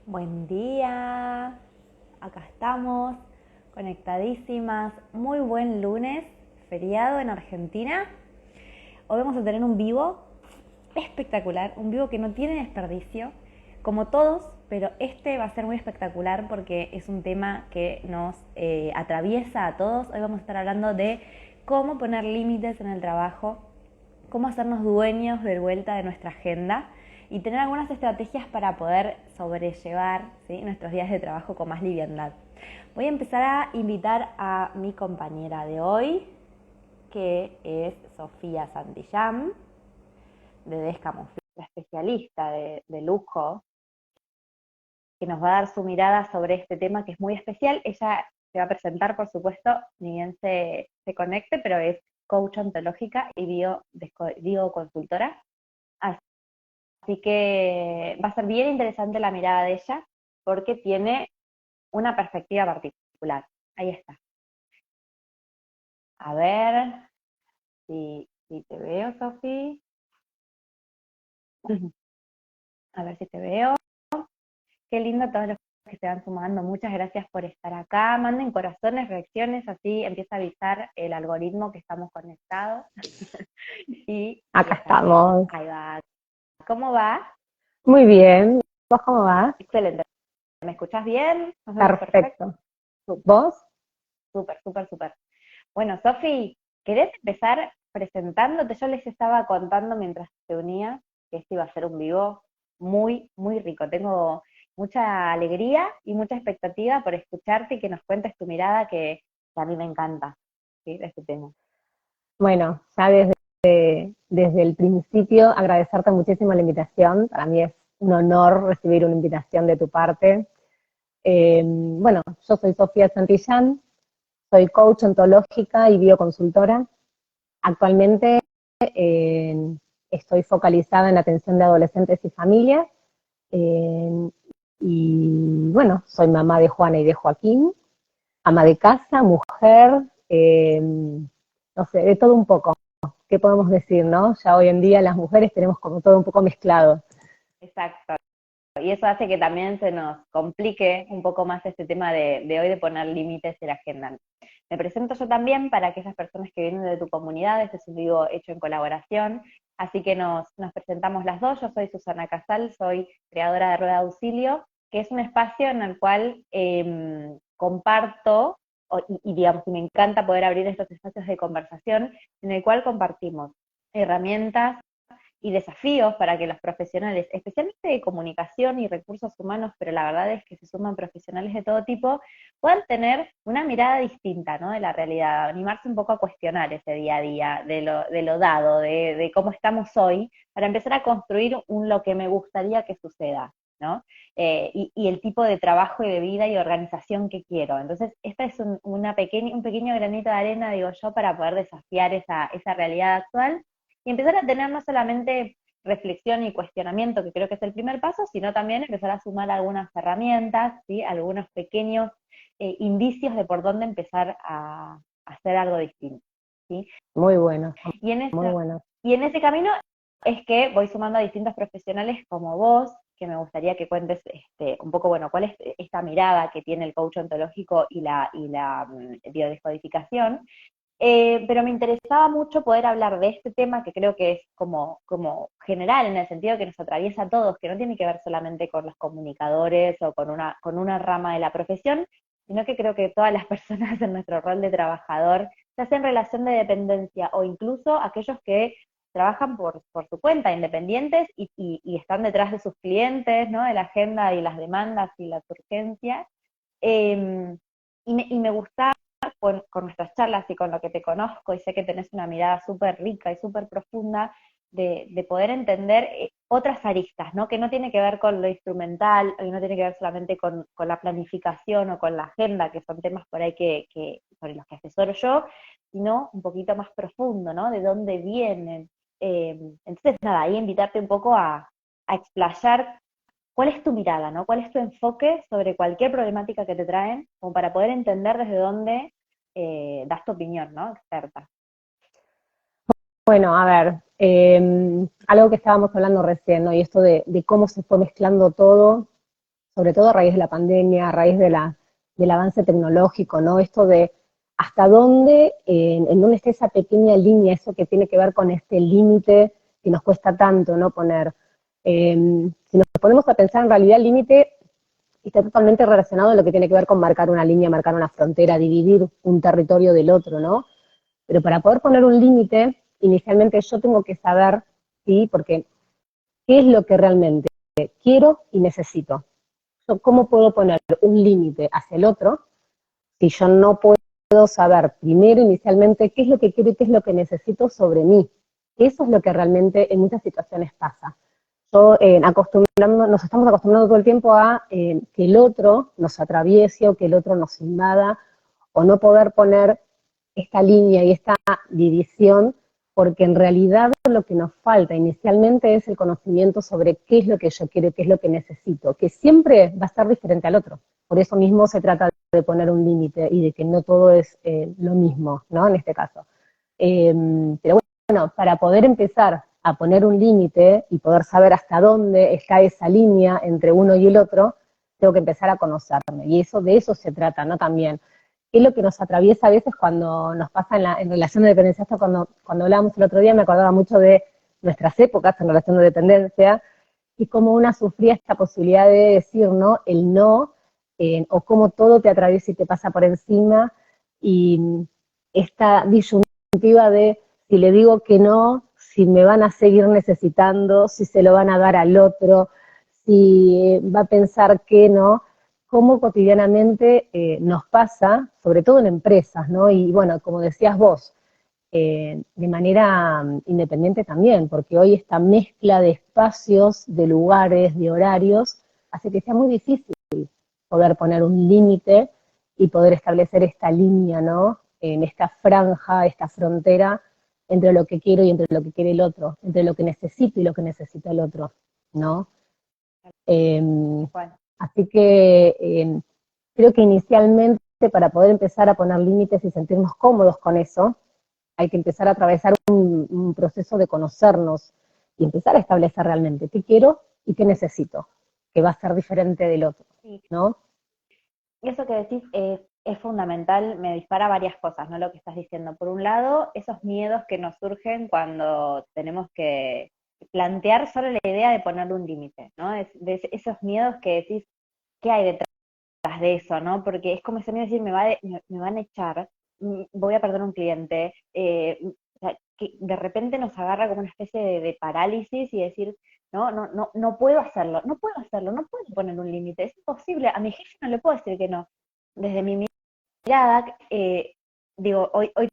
Buen día, acá estamos, conectadísimas, muy buen lunes, feriado en Argentina. Hoy vamos a tener un vivo espectacular, un vivo que no tiene desperdicio, como todos, pero este va a ser muy espectacular porque es un tema que nos atraviesa a todos. Hoy vamos a estar hablando de cómo poner límites en el trabajo, cómo hacernos dueños de vuelta de nuestra agenda y tener algunas estrategias para poder sobrellevar, ¿sí?, nuestros días de trabajo con más liviandad. Voy a empezar a invitar a mi compañera de hoy, que es Sofía Santillán, de Descamuflada, la especialista de lujo, que nos va a dar su mirada sobre este tema que es muy especial. Ella se va a presentar, por supuesto, ni bien se conecte, pero es coach ontológica y bioconsultora. Así que va a ser bien interesante la mirada de ella, porque tiene una perspectiva particular. Ahí está. A ver si te veo, Sofi. A ver si te veo. Qué lindo todos los que se van sumando. Muchas gracias por estar acá. Manden corazones, reacciones, así empieza a avisar el algoritmo que estamos conectados. Y Acá está bien. estamos. Ahí va. ¿Cómo va? Muy bien. ¿Vos cómo vas? Excelente. ¿Me escuchás bien? ¿Nos vemos perfecto? Perfecto. Súper, ¿Vos? súper, súper, súper. Bueno, Sofi, ¿querés empezar presentándote? Yo les estaba contando mientras te unía que este iba a ser un vivo muy, muy rico. Tengo mucha alegría y mucha expectativa por escucharte y que nos cuentes tu mirada que a mí me encanta, ¿sí?, de este tema. Bueno, ya desde el principio agradecerte muchísimo la invitación. Para mí es un honor recibir una invitación de tu parte. Bueno, yo soy Sofía Santillán, soy coach ontológica y bioconsultora. Actualmente eh, estoy focalizada en la atención de adolescentes y familias. eh, y bueno, soy mamá de Juana y de Joaquín, ama de casa, mujer, no sé, de todo un poco. ¿Qué podemos decir, no? Ya hoy en día las mujeres tenemos como todo un poco mezclado. Exacto. Y eso hace que también se nos complique un poco más este tema de hoy de poner límites en la agenda. Me presento yo también para aquellas personas que vienen de tu comunidad. Este es un vivo hecho en colaboración, así que nos presentamos las dos. Yo soy Susana Casal, soy creadora de Rueda de Auxilio, que es un espacio en el cual comparto, digamos, y me encanta poder abrir estos espacios de conversación, en el cual compartimos herramientas y desafíos para que los profesionales, especialmente de comunicación y recursos humanos, pero la verdad es que se suman profesionales de todo tipo, puedan tener una mirada distinta, ¿no?, de la realidad, animarse un poco a cuestionar ese día a día, de lo dado, de cómo estamos hoy, para empezar a construir lo que me gustaría que suceda, ¿no? Y el tipo de trabajo y de vida y organización que quiero. Entonces, esta es un pequeño granito de arena, digo yo, para poder desafiar esa realidad actual y empezar a tener no solamente reflexión y cuestionamiento, que creo que es el primer paso, sino también empezar a sumar algunas herramientas, ¿sí?, algunos pequeños indicios de por dónde empezar a hacer algo distinto, ¿sí? Muy bueno, Y en, muy esa, bueno. y en ese camino es que voy sumando a distintos profesionales como vos, que me gustaría que cuentes un poco, bueno, cuál es esta mirada que tiene el coach ontológico y la biodescodificación, pero me interesaba mucho poder hablar de este tema que creo que es como general, en el sentido que nos atraviesa a todos, que no tiene que ver solamente con los comunicadores o con una rama de la profesión, sino que creo que todas las personas en nuestro rol de trabajador, ya sea en relación de dependencia o incluso aquellos que trabajan por su cuenta, independientes y están detrás de sus clientes, ¿no?, de la agenda y las demandas y las urgencias. Eh, y me gusta con nuestras charlas y con lo que te conozco, y sé que tenés una mirada súper rica y súper profunda de poder entender otras aristas, ¿no?, que no tiene que ver con lo instrumental, y no tiene que ver solamente con la planificación o con la agenda, que son temas por ahí sobre los que asesoro yo, sino un poquito más profundo, ¿no?, de dónde vienen. Entonces, nada, ahí invitarte un poco a explayar cuál es tu mirada, ¿no? ¿Cuál es tu enfoque sobre cualquier problemática que te traen, como para poder entender desde dónde das tu opinión, ¿no?, experta. Bueno, a ver, algo que estábamos hablando recién, ¿no? Y esto de cómo se fue mezclando todo, sobre todo a raíz de la pandemia, a raíz del avance tecnológico, ¿no? Esto de hasta dónde, en dónde está esa pequeña línea, eso que tiene que ver con este límite que nos cuesta tanto, ¿no? Poner. Si nos ponemos a pensar, en realidad el límite está totalmente relacionado a lo que tiene que ver con marcar una línea, marcar una frontera, dividir un territorio del otro, ¿no? Pero para poder poner un límite, inicialmente yo tengo que saber, ¿sí? Porque, ¿qué es lo que realmente quiero y necesito? ¿Cómo puedo poner un límite hacia el otro si yo no puedo saber primero, inicialmente, qué es lo que quiero y qué es lo que necesito sobre mí? Eso es lo que realmente en muchas situaciones pasa. Nos estamos acostumbrando todo el tiempo a que el otro nos atraviese o que el otro nos invada, o no poder poner esta línea y esta división, porque en realidad lo que nos falta inicialmente es el conocimiento sobre qué es lo que yo quiero y qué es lo que necesito, que siempre va a estar diferente al otro. Por eso mismo se trata de poner un límite y de que no todo es lo mismo, ¿no? En este caso. Pero bueno, para poder empezar a poner un límite y poder saber hasta dónde está esa línea entre uno y el otro, tengo que empezar a conocerme. Y eso, de eso se trata, ¿no? También. ¿Qué es lo que nos atraviesa a veces cuando nos pasa en relación de dependencia? Esto cuando hablábamos el otro día me acordaba mucho de nuestras épocas en relación de dependencia y cómo una sufría esta posibilidad de decir, ¿no? El no, o cómo todo te atraviesa y te pasa por encima, y esta disyuntiva de si le digo que no, si me van a seguir necesitando, si se lo van a dar al otro, si va a pensar que no, cómo cotidianamente nos pasa, sobre todo en empresas, ¿no? Y bueno, como decías vos, de manera independiente también, porque hoy esta mezcla de espacios, de lugares, de horarios, hace que sea muy difícil poder poner un límite y poder establecer esta línea, ¿no? En esta franja, esta frontera entre lo que quiero y entre lo que quiere el otro, entre lo que necesito y lo que necesita el otro, ¿no? Eh, Bueno, Así que creo que inicialmente para poder empezar a poner límites y sentirnos cómodos con eso, hay que empezar a atravesar un proceso de conocernos y empezar a establecer realmente qué quiero y qué necesito, que va a ser diferente del otro, sí. ¿no? Eso que decís es fundamental, me dispara varias cosas, ¿no? Lo que estás diciendo. Por un lado, esos miedos que nos surgen cuando tenemos que plantear solo la idea de ponerle un límite, ¿no? Esos miedos que decís, ¿qué hay detrás de eso, no? Porque es como ese miedo de decir, me van a echar, voy a perder un cliente, o sea, que de repente nos agarra como una especie de parálisis y decir, no puedo hacerlo, no puedo poner un límite, es imposible, a mi jefe no le puedo decir que no. Desde mi mirada, digo, hoy he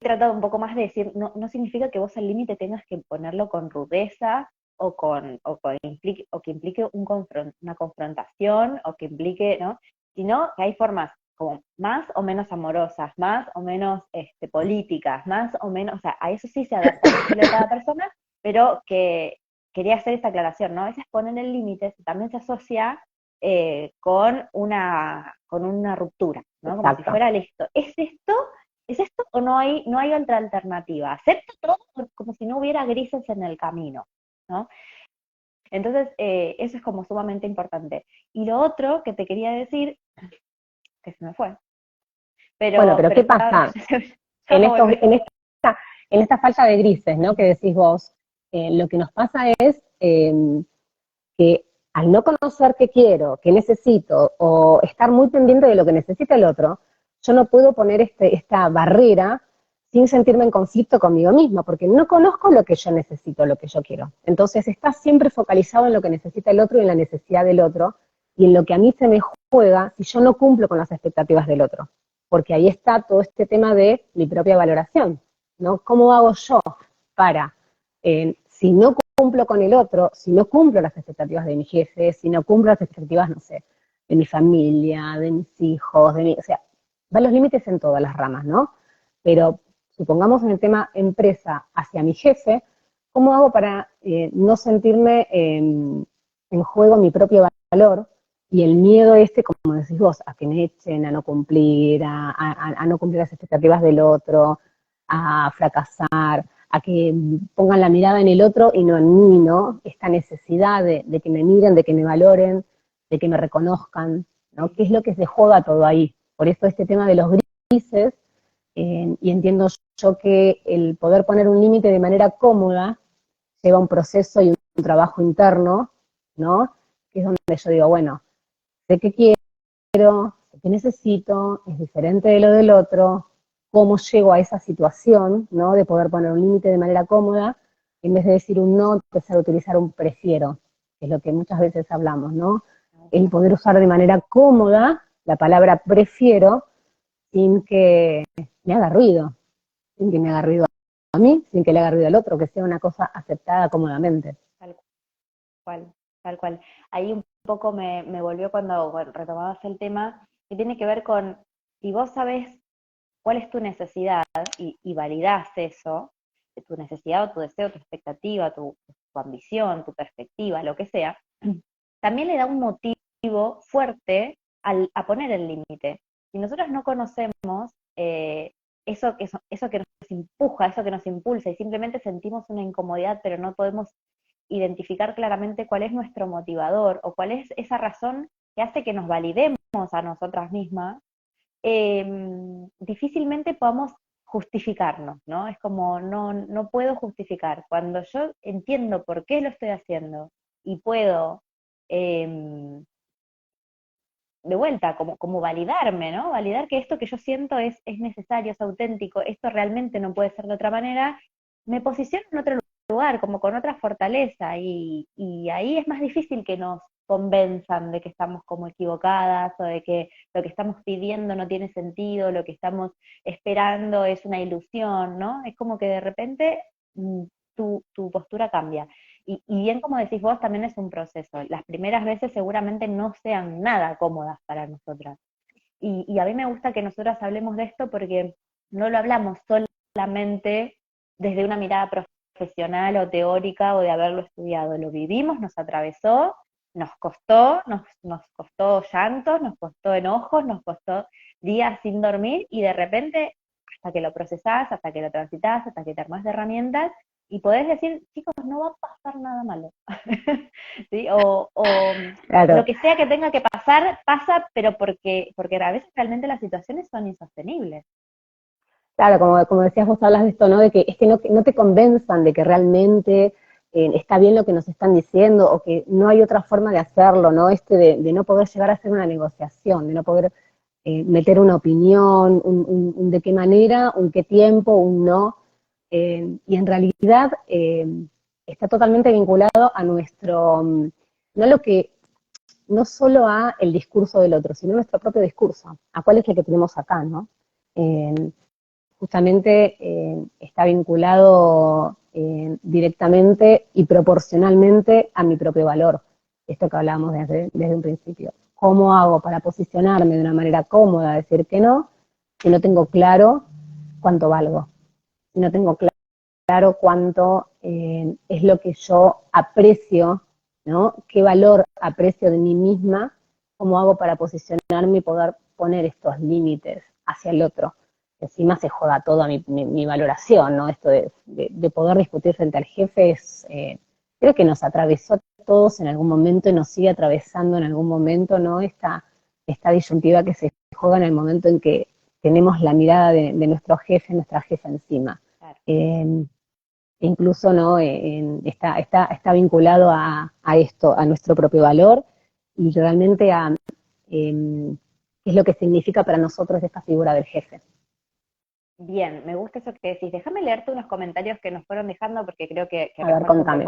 tratado un poco más de decir, no significa que vos el límite tengas que ponerlo con rudeza o que implique una confrontación o que implique, ¿no? Sino que hay formas como más o menos amorosas, más o menos políticas, más o menos, o sea, a eso sí se adapta el estilo de cada persona, pero que quería hacer esta aclaración, ¿no? A veces poner el límite también se asocia con una ruptura, ¿no? Como si Exacto. fuera listo. ¿Es esto o no hay otra alternativa? Acepto todo como si no hubiera grises en el camino, ¿no? Entonces, eso es como sumamente importante. Y lo otro que te quería decir, que se me fue, Bueno, pero ¿qué ya, pasa? ya En, me estos, volví. en esta falta de grises, ¿no? Que decís vos, lo que nos pasa es que al no conocer qué quiero, qué necesito, o estar muy pendiente de lo que necesita el otro, yo no puedo poner esta barrera sin sentirme en conflicto conmigo misma, porque no conozco lo que yo necesito, lo que yo quiero. Entonces estás siempre focalizado en lo que necesita el otro y en la necesidad del otro, y en lo que a mí se me juega si yo no cumplo con las expectativas del otro. Porque ahí está todo este tema de mi propia valoración, ¿no? ¿Cómo hago yo para, si no cumplo con el otro, si no cumplo las expectativas de mi jefe, si no cumplo las expectativas, no sé, de mi familia, de mis hijos, o sea, van los límites en todas las ramas, ¿no? Pero supongamos en el tema empresa hacia mi jefe, ¿cómo hago para no sentirme en juego mi propio valor y el miedo como decís vos, a que me echen, a no cumplir, a no cumplir las expectativas del otro, a fracasar, a que pongan la mirada en el otro y no en mí, ¿no? Esta necesidad de que me miren, de que me valoren, de que me reconozcan, ¿no? ¿Qué es lo que se juega todo ahí? Por eso este tema de los grises, y entiendo yo que el poder poner un límite de manera cómoda lleva un proceso y un trabajo interno, ¿no? Que es donde yo digo, bueno, sé que quiero, sé que necesito, es diferente de lo del otro, cómo llego a esa situación, ¿no? De poder poner un límite de manera cómoda, en vez de decir un no, empezar a utilizar un prefiero, que es lo que muchas veces hablamos, ¿no? El poder usar de manera cómoda la palabra prefiero sin que me haga ruido, sin que me haga ruido a mí, sin que le haga ruido al otro, que sea una cosa aceptada cómodamente. Tal cual, tal cual. Ahí un poco me volvió cuando retomabas el tema, que tiene que ver con, si vos sabés cuál es tu necesidad y validás eso, tu necesidad o tu deseo, tu expectativa, tu ambición, tu perspectiva, lo que sea, también le da un motivo fuerte a poner el límite. Si nosotros no conocemos eso que nos empuja, eso que nos impulsa y simplemente sentimos una incomodidad, pero no podemos identificar claramente cuál es nuestro motivador o cuál es esa razón que hace que nos validemos a nosotras mismas, difícilmente podamos justificarnos, ¿no? Es como, no puedo justificar. Cuando yo entiendo por qué lo estoy haciendo y puedo, eh, de vuelta, como validarme, ¿no? Validar que esto que yo siento es necesario, es auténtico, esto realmente no puede ser de otra manera, me posiciono en otro lugar, como con otra fortaleza, y ahí es más difícil que nos convenzan de que estamos como equivocadas o de que lo que estamos pidiendo no tiene sentido, lo que estamos esperando es una ilusión, ¿no? Es como que de repente tu postura cambia. Y bien como decís vos, también es un proceso. Las primeras veces seguramente no sean nada cómodas para nosotras. Y a mí me gusta que nosotras hablemos de esto porque no lo hablamos solamente desde una mirada profesional o teórica o de haberlo estudiado. Lo vivimos, nos atravesó, nos costó llantos, nos costó enojos, nos costó días sin dormir y de repente, hasta que lo procesás, hasta que lo transitas, hasta que te armás de herramientas, y podés decir, chicos, no va a pasar nada malo. ¿Sí? O lo Claro, que sea que tenga que pasar, pasa, pero porque a veces realmente las situaciones son insostenibles. claro, como decías vos, hablas de esto, ¿no? De que es que no te convenzan de que realmente está bien lo que nos están diciendo o que no hay otra forma de hacerlo, ¿no? De no poder llegar a hacer una negociación, de no poder meter una opinión, un de qué manera, un qué tiempo, un no. Y en realidad está totalmente vinculado a nuestro, no lo que, no solo a el discurso del otro, sino a nuestro propio discurso, a cuál es el que tenemos acá, ¿no? Eh, Justamente está vinculado directamente y proporcionalmente a mi propio valor. Esto que hablábamos desde un principio. ¿Cómo hago para posicionarme de una manera cómoda, decir que no, si no tengo claro cuánto valgo? Si no tengo claro cuánto es lo que yo aprecio, ¿no? ¿Qué valor aprecio de mí misma? ¿Cómo hago para posicionarme y poder poner estos límites hacia el otro? Encima se juega toda mi valoración, ¿no? Esto de poder discutir frente al jefe creo que nos atravesó a todos en algún momento y nos sigue atravesando en algún momento, ¿no? Esta disyuntiva que se juega en el momento en que tenemos la mirada de nuestro jefe, nuestra jefa encima. Claro. Eh, Incluso ¿no? Está vinculado a esto, a nuestro propio valor y realmente a qué es lo que significa para nosotros esta figura del jefe. Bien, me gusta eso que decís. Déjame leerte unos comentarios que nos fueron dejando porque creo que A ver, refuerza contame.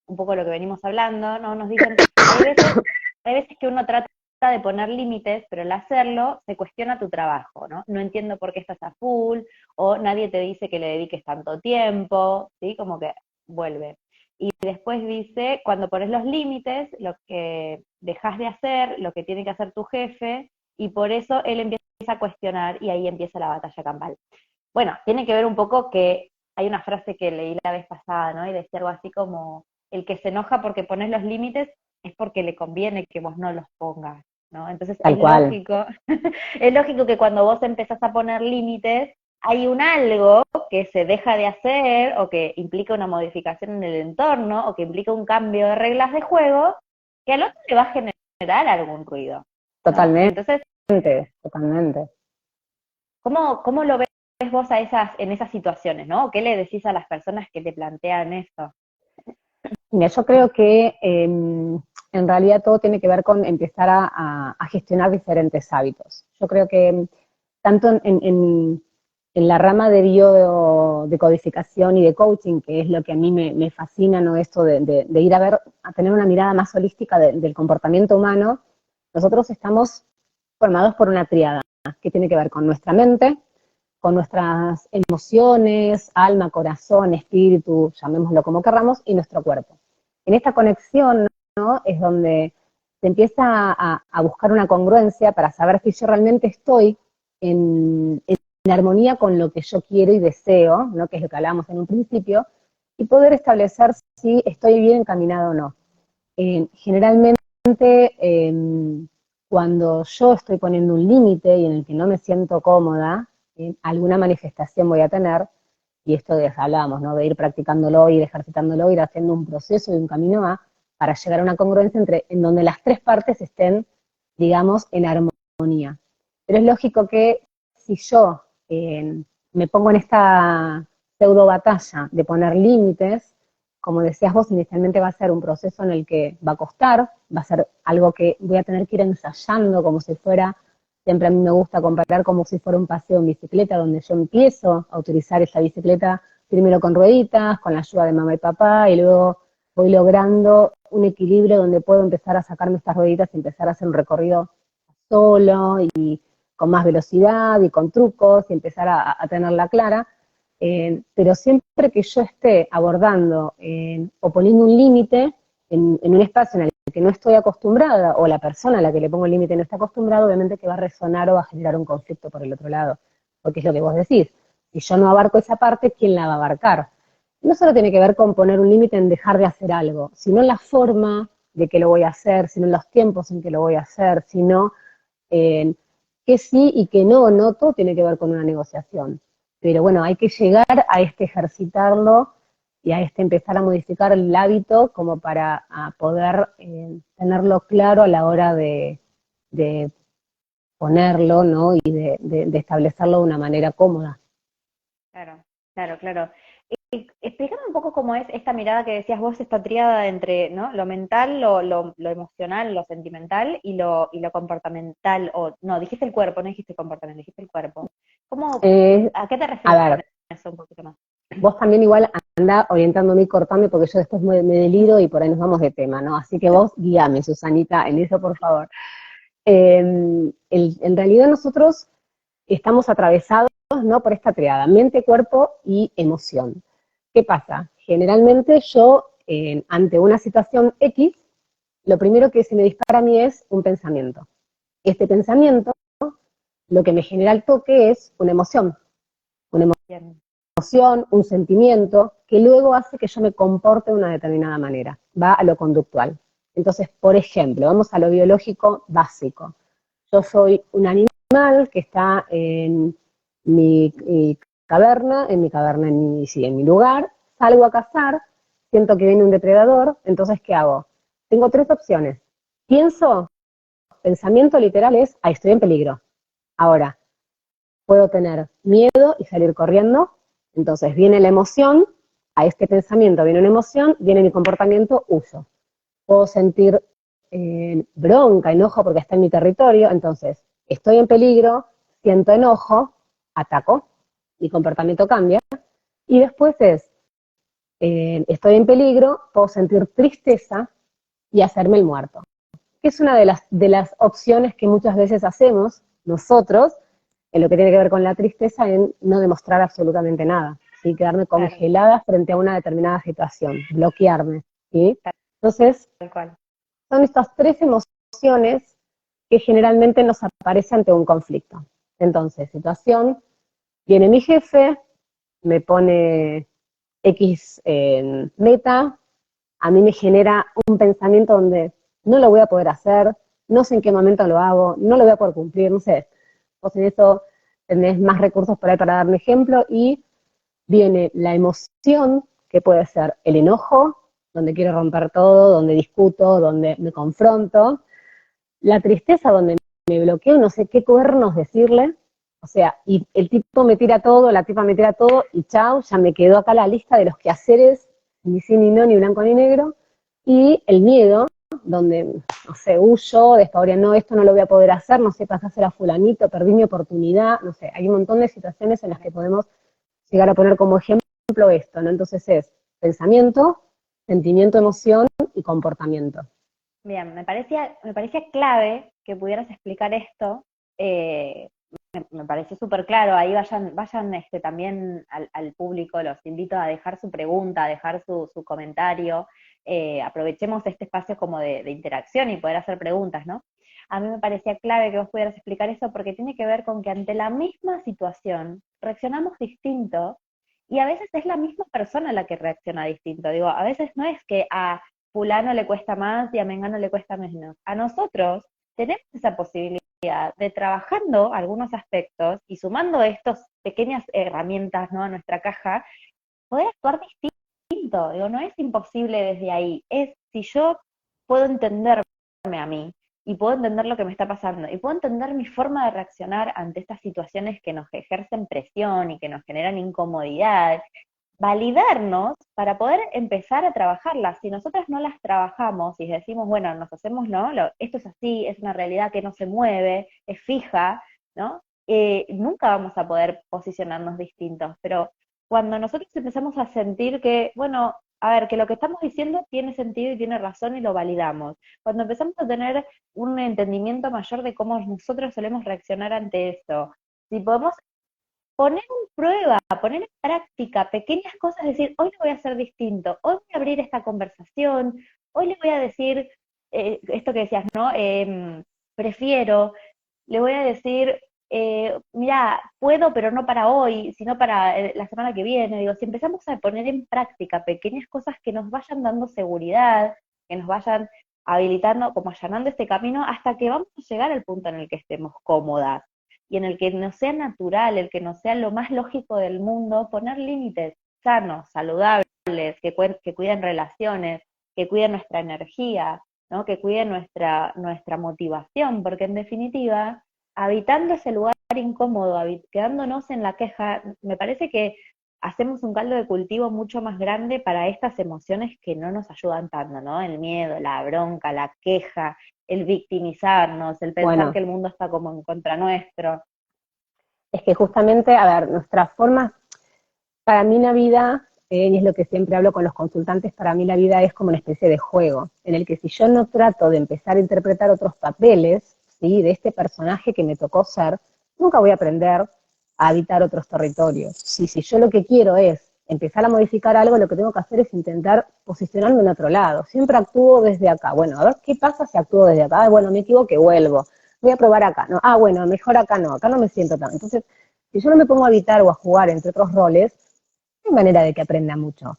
un poco lo que venimos hablando, ¿no? Nos dicen, hay veces que uno trata de poner límites, pero al hacerlo se cuestiona tu trabajo, ¿no? No entiendo por qué estás a full, o nadie te dice que le dediques tanto tiempo, ¿sí? Como que vuelve. Y después dice, cuando pones los límites, lo que dejas de hacer, lo que tiene que hacer tu jefe, y por eso él empieza a cuestionar y ahí empieza la batalla campal. Bueno, tiene que ver un poco que hay una frase que leí la vez pasada, ¿no? Y decía algo así como, el que se enoja porque pones los límites es porque le conviene que vos no los pongas, ¿no? Entonces Tal cual. es lógico que cuando vos empezás a poner límites, hay un algo que se deja de hacer o que implica una modificación en el entorno o que implica un cambio de reglas de juego que al otro le va a generar generar algún ruido, ¿no? Totalmente, Entonces, totalmente. ¿cómo lo ves vos en esas situaciones, ¿no? ¿Qué le decís a las personas que te plantean eso? Mira, yo creo que en realidad todo tiene que ver con empezar a gestionar diferentes hábitos. Yo creo que tanto en la rama de biodecodificación y de coaching, que es lo que a mí me fascina, ¿no? Esto de ir a tener una mirada más holística del comportamiento humano, nosotros estamos formados por una tríada que tiene que ver con nuestra mente, con nuestras emociones, alma, corazón, espíritu, llamémoslo como querramos, y nuestro cuerpo. En esta conexión, ¿no? Es donde se empieza a buscar una congruencia para saber si yo realmente estoy en armonía con lo que yo quiero y deseo, ¿no? Que es lo que hablábamos en un principio, y poder establecer si estoy bien encaminado o no. Generalmente, cuando yo estoy poniendo un límite y en el que no me siento cómoda, alguna manifestación voy a tener, y esto de hablábamos, ¿no? De ir practicándolo, ir ejercitándolo, ir haciendo un proceso y un camino para llegar a una congruencia en donde las tres partes estén, digamos, en armonía. Pero es lógico que si yo me pongo en esta pseudo batalla de poner límites, como decías vos, inicialmente va a ser un proceso en el que va a costar, va a ser algo que voy a tener que ir ensayando como si fuera, siempre a mí me gusta comparar como si fuera un paseo en bicicleta, donde yo empiezo a utilizar esa bicicleta primero con rueditas, con la ayuda de mamá y papá, y luego voy logrando un equilibrio donde puedo empezar a sacarme estas rueditas y empezar a hacer un recorrido solo y con más velocidad y con trucos y empezar a tenerla clara. Pero siempre que yo esté abordando o poniendo un límite en un espacio en el que no estoy acostumbrada, o la persona a la que le pongo el límite no está acostumbrada, obviamente que va a resonar o va a generar un conflicto por el otro lado, porque es lo que vos decís, si yo no abarco esa parte, ¿quién la va a abarcar? No solo tiene que ver con poner un límite en dejar de hacer algo, sino en la forma de que lo voy a hacer, sino en los tiempos en que lo voy a hacer, sino en que sí y que no, no todo tiene que ver con una negociación. Pero bueno, hay que llegar a ejercitarlo y a empezar a modificar el hábito como para poder tenerlo claro a la hora de ponerlo, ¿no? Y de establecerlo de una manera cómoda. Claro, claro, claro. Explícame un poco cómo es esta mirada que decías vos, esta tríada entre, ¿no? Lo mental, lo emocional, lo sentimental y lo comportamental, o no, dijiste el cuerpo, no dijiste comportamiento, dijiste el cuerpo. ¿A qué te A referís con ver, eso un poquito más? vos también igual anda orientándome y cortame porque yo después me deliro y por ahí nos vamos de tema, ¿no? Así que vos guíame, Susanita, en eso, por favor. En realidad nosotros estamos atravesados, ¿no? Por esta triada, mente, cuerpo y emoción. ¿Qué pasa? Generalmente yo, ante una situación X, lo primero que se me dispara a mí es un pensamiento. Este pensamiento, lo que me genera el toque es una Bien. emoción, un sentimiento, que luego hace que yo me comporte de una determinada manera. Va a lo conductual. Entonces, por ejemplo, vamos a lo biológico básico. Yo soy un animal que está en mi caverna, sí, en mi lugar, salgo a cazar, siento que viene un depredador, entonces, ¿qué hago? Tengo tres opciones. Pienso, pensamiento literal es, ahí estoy en peligro. Ahora, puedo tener miedo y salir corriendo, entonces viene la emoción, a este pensamiento viene una emoción, viene mi comportamiento, huyo. Puedo sentir bronca, enojo porque está en mi territorio, entonces estoy en peligro, siento enojo, ataco, mi comportamiento cambia, y después estoy en peligro, puedo sentir tristeza y hacerme el muerto, que es una de las opciones que muchas veces hacemos nosotros en lo que tiene que ver con la tristeza, en no demostrar absolutamente nada, ¿sí? Quedarme Claro, congelada frente a una determinada situación, bloquearme, ¿sí? Entonces, tal cual. son estas tres emociones que generalmente nos aparecen ante un conflicto. Entonces, situación, viene mi jefe, me pone X meta, a mí me genera un pensamiento donde no lo voy a poder hacer, no sé en qué momento lo hago, no lo voy a poder cumplir, no sé. Vos en eso tenés más recursos por ahí para darme ejemplo, y viene la emoción, que puede ser el enojo, donde quiero romper todo, donde discuto, donde me confronto, la tristeza donde me bloqueo, no sé qué cuernos decirle, o sea, y el tipo me tira todo, la tipa me tira todo, y chao, ya me quedó acá la lista de los quehaceres, ni sí, ni no, ni blanco, ni negro, y el miedo, donde, no sé, huyo, despavorido, no, esto no lo voy a poder hacer, no sé, pasásela a fulanito, perdí mi oportunidad, no sé, hay un montón de situaciones en las que podemos llegar a poner como ejemplo esto, ¿no? Entonces es pensamiento, sentimiento, emoción y comportamiento. Bien, me parecía clave que pudieras explicar esto. eh, Me pareció súper claro. Ahí vayan también al público, los invito a dejar su pregunta, a dejar su comentario. Aprovechemos este espacio como de interacción y poder hacer preguntas, ¿no? A mí me parecía clave que vos pudieras explicar eso porque tiene que ver con que ante la misma situación reaccionamos distinto y a veces es la misma persona la que reacciona distinto. Digo, a veces no es que a fulano le cuesta más y a mengano le cuesta menos. A nosotros tenemos esa posibilidad de trabajando algunos aspectos y sumando estas pequeñas herramientas, ¿no?, a nuestra caja, poder actuar distinto. Digo, no es imposible desde ahí, es si yo puedo entenderme a mí y puedo entender lo que me está pasando y puedo entender mi forma de reaccionar ante estas situaciones que nos ejercen presión y que nos generan incomodidad, validarnos para poder empezar a trabajarlas. Si nosotras no las trabajamos y decimos, bueno, nos hacemos, ¿no? Esto es así, es una realidad que no se mueve, es fija, ¿no? Nunca vamos a poder posicionarnos distintos, pero cuando nosotros empezamos a sentir que, bueno, a ver, que lo que estamos diciendo tiene sentido y tiene razón y lo validamos, cuando empezamos a tener un entendimiento mayor de cómo nosotros solemos reaccionar ante esto, si podemos poner en prueba, poner en práctica pequeñas cosas, decir, hoy lo voy a hacer distinto, hoy voy a abrir esta conversación, hoy le voy a decir esto que decías, ¿no? Prefiero, le voy a decir, mira, puedo, pero no para hoy, sino para la semana que viene. Digo, si empezamos a poner en práctica pequeñas cosas que nos vayan dando seguridad, que nos vayan habilitando, como allanando este camino, hasta que vamos a llegar al punto en el que estemos cómodas y en el que nos sea natural, el que nos sea lo más lógico del mundo, poner límites sanos, saludables, que cuiden relaciones, que cuiden nuestra energía, ¿no? Que cuiden nuestra motivación, porque en definitiva, habitando ese lugar incómodo, quedándonos en la queja, me parece que hacemos un caldo de cultivo mucho más grande para estas emociones que no nos ayudan tanto, ¿no? El miedo, la bronca, la queja, el victimizarnos, el pensar Bueno, que el mundo está como en contra nuestro. es que justamente, a ver, nuestra forma, para mí la vida, y es lo que siempre hablo con los consultantes, para mí la vida es como una especie de juego, en el que si yo no trato de empezar a interpretar otros papeles, ¿sí?, de este personaje que me tocó ser, nunca voy a aprender a habitar otros territorios. Si yo lo que quiero es empezar a modificar algo, lo que tengo que hacer es intentar posicionarme en otro lado. Siempre actúo desde acá. Bueno, a ver qué pasa si actúo desde acá. Bueno, me equivoqué, vuelvo. Voy a probar acá. No, bueno, mejor acá no me siento tan. Entonces, si yo no me pongo a habitar o a jugar entre otros roles, no hay manera de que aprenda mucho.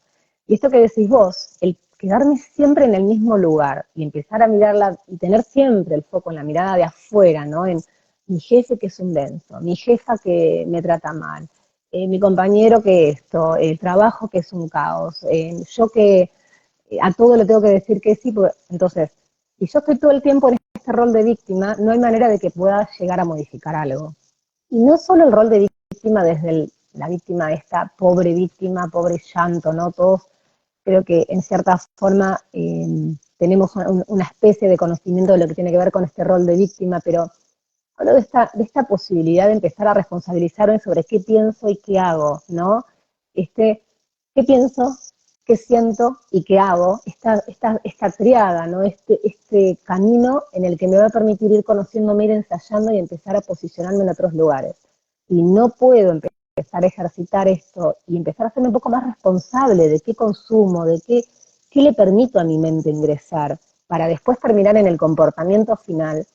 Y esto que decís vos, el quedarme siempre en el mismo lugar y empezar a mirarla y tener siempre el foco en la mirada de afuera, ¿no? En mi jefe que es un denso, mi jefa que me trata mal, mi compañero que esto, el trabajo que es un caos, yo que a todo le tengo que decir que sí, pues, entonces, si yo estoy todo el tiempo en este rol de víctima, no hay manera de que pueda llegar a modificar algo. Y no solo el rol de víctima desde la víctima esta, pobre llanto, ¿no? Todos creo que en cierta forma tenemos una especie de conocimiento de lo que tiene que ver con este rol de víctima, pero hablo de esta posibilidad de empezar a responsabilizarme sobre qué pienso y qué hago, ¿no? ¿Qué pienso, qué siento y qué hago? Esta triada, ¿no? Este camino en el que me va a permitir ir conociéndome, ir ensayando y empezar a posicionarme en otros lugares. Y no puedo empezar a ejercitar esto y empezar a serme un poco más responsable de qué consumo, de qué le permito a mi mente ingresar, para después terminar en el comportamiento final.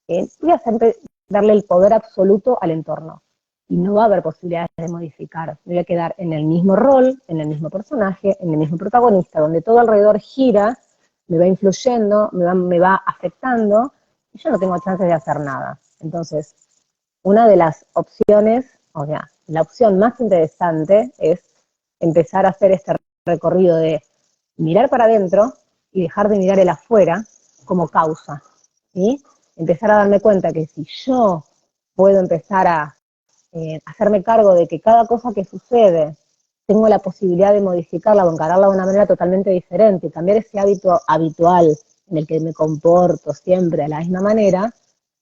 Voy a siempre darle el poder absoluto al entorno. Y no va a haber posibilidades de modificar. Me voy a quedar en el mismo rol, en el mismo personaje, en el mismo protagonista, donde todo alrededor gira, me va influyendo, me va afectando, y yo no tengo chance de hacer nada. Entonces, una de las opciones, o sea, la opción más interesante es empezar a hacer este recorrido de mirar para adentro y dejar de mirar el afuera como causa, ¿sí? empezar a darme cuenta que si yo puedo empezar a hacerme cargo de que cada cosa que sucede tengo la posibilidad de modificarla o encararla de una manera totalmente diferente, cambiar ese hábito habitual en el que me comporto siempre de la misma manera,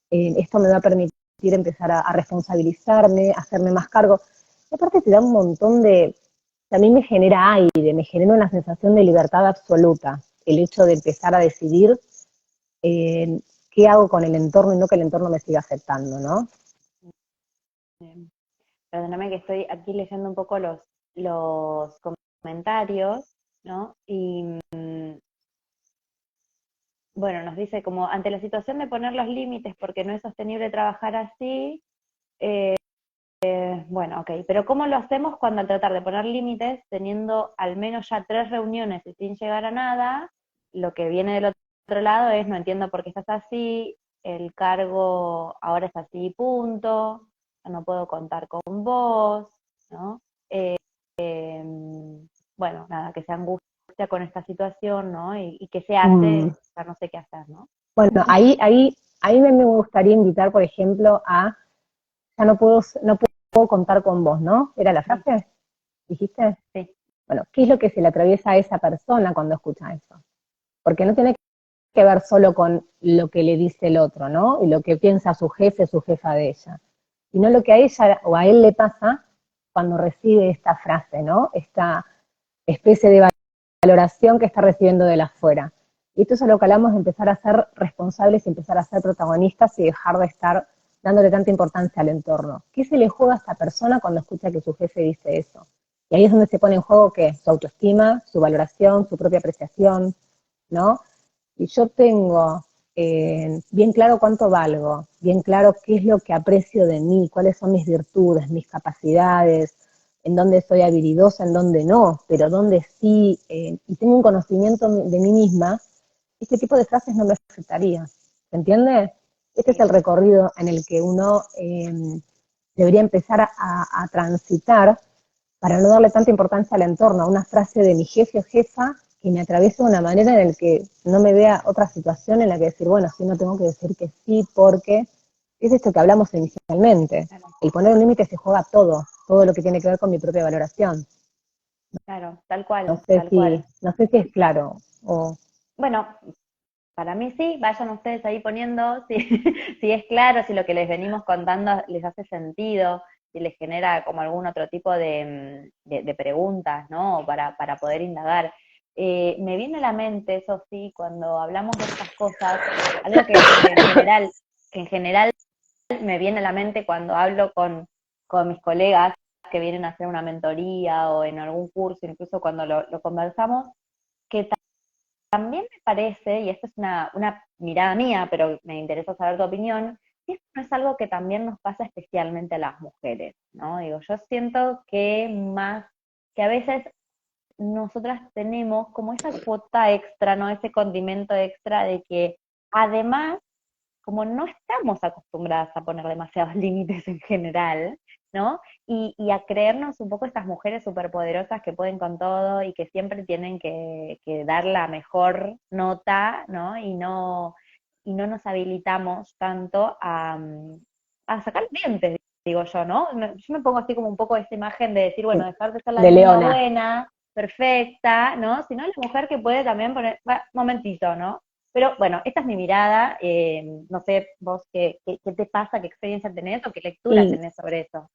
esto me va a permitir empezar a responsabilizarme, a hacerme más cargo. Y aparte te da un montón de, a mí me genera aire, me genera una sensación de libertad absoluta, el hecho de empezar a decidir qué hago con el entorno y no que el entorno me siga afectando, ¿no? Perdóname que estoy aquí leyendo un poco los comentarios, ¿no? Y bueno, nos dice como ante la situación de poner los límites porque no es sostenible trabajar así, bueno, ok, pero ¿cómo lo hacemos cuando al tratar de poner límites, teniendo al menos ya 3 reuniones y sin llegar a nada, lo que viene del otro lado es no entiendo por qué estás así, el cargo ahora es así, punto, no puedo contar con vos, ¿no? Bueno, nada, que se angustia con esta situación, ¿no? Y que se hace, ya no sé qué hacer, ¿no? Bueno, ahí me gustaría invitar, por ejemplo, a ya no puedo contar con vos, ¿no? ¿Era la frase? ¿Dijiste? Sí. Bueno, ¿qué es lo que se le atraviesa a esa persona cuando escucha eso? Porque no tiene que ver solo con lo que le dice el otro, ¿no? Y lo que piensa su jefe o su jefa de ella, sino lo que a ella o a él le pasa cuando recibe esta frase, ¿no? Esta especie de valoración que está recibiendo de la afuera. Y esto es a lo que hablamos de empezar a ser responsables y empezar a ser protagonistas y dejar de estar dándole tanta importancia al entorno. ¿Qué se le juega a esta persona cuando escucha que su jefe dice eso? Y ahí es donde se pone en juego ¿qué? Su autoestima, su valoración, su propia apreciación, ¿no? Y yo tengo bien claro cuánto valgo, bien claro qué es lo que aprecio de mí, cuáles son mis virtudes, mis capacidades, en dónde soy habilidosa, en dónde no, pero dónde sí, y tengo un conocimiento de mí misma, este tipo de frases no me afectaría. ¿Se entiende? Este es el recorrido en el que uno debería empezar a transitar para no darle tanta importancia al entorno, a una frase de mi jefe o jefa que me atraviesa de una manera en la que no me vea otra situación en la que decir, bueno, sí, no tengo que decir que sí, porque es esto que hablamos inicialmente. El poner un límite se juega todo lo que tiene que ver con mi propia valoración. Claro, tal cual, No sé tal cual. no sé si es claro. O... Bueno, para mí sí, vayan ustedes ahí poniendo si, si es claro, si lo que les venimos contando les hace sentido, si les genera como algún otro tipo de preguntas, ¿no? Para poder indagar. Me viene a la mente, eso sí, cuando hablamos de estas cosas, algo que en general me viene a la mente cuando hablo con mis colegas que vienen a hacer una mentoría o en algún curso, incluso cuando lo conversamos, que también me parece, y esto es una mirada mía, pero me interesa saber tu opinión, que esto no es algo que también nos pasa especialmente a las mujeres, ¿no? Digo, yo siento que a veces nosotras tenemos como esa cuota extra, ¿no? Ese condimento extra de que además como no estamos acostumbradas a poner demasiados límites en general, ¿no? Y a creernos un poco estas mujeres superpoderosas que pueden con todo y que siempre tienen que dar la mejor nota, ¿no? Y no nos habilitamos tanto a sacar dientes, digo yo, ¿no? Yo me pongo así como un poco esa imagen de decir, bueno, dejar de ser la De niña Leona. buena, perfecta, ¿no? Sino la mujer que puede también poner, bueno, momentito, ¿no? Pero bueno, esta es mi mirada, no sé vos qué te pasa, qué experiencia tenés o qué lectura Y tenés sobre eso.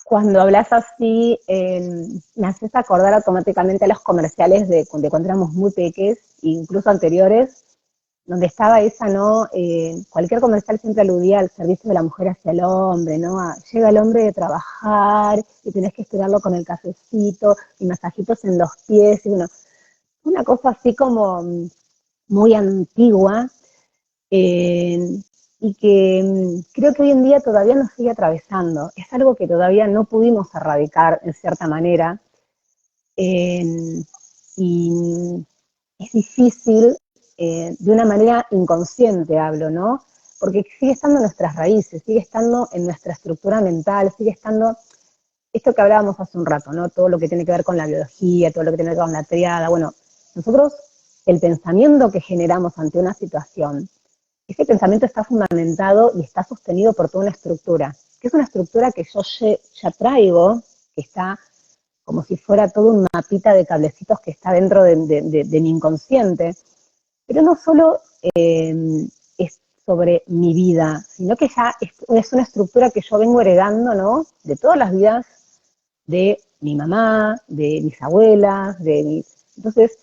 cuando hablas así, me haces acordar automáticamente a los comerciales de cuando éramos muy peques, incluso anteriores, donde estaba esa, ¿no? Cualquier comercial siempre aludía al servicio de la mujer hacia el hombre, ¿no? Llega el hombre de trabajar y tenés que esperarlo con el cafecito y masajitos en los pies, y bueno, una cosa así como muy antigua, eh, y que creo que hoy en día todavía nos sigue atravesando. Es algo que todavía no pudimos erradicar en cierta manera, eh, y es difícil, de una manera inconsciente hablo, ¿no? Porque sigue estando en nuestras raíces, sigue estando en nuestra estructura mental, sigue estando esto que hablábamos hace un rato, ¿no? Todo lo que tiene que ver con la biología, todo lo que tiene que ver con la triada. Bueno, nosotros, el pensamiento que generamos ante una situación ese pensamiento está fundamentado y está sostenido por toda una estructura, que es una estructura que yo ya traigo, que está como si fuera todo un mapita de cablecitos que está dentro de mi inconsciente, pero no solo es sobre mi vida, sino que ya es una estructura que yo vengo heredando, ¿no? De todas las vidas de mi mamá, de mis abuelas, de mis... Entonces,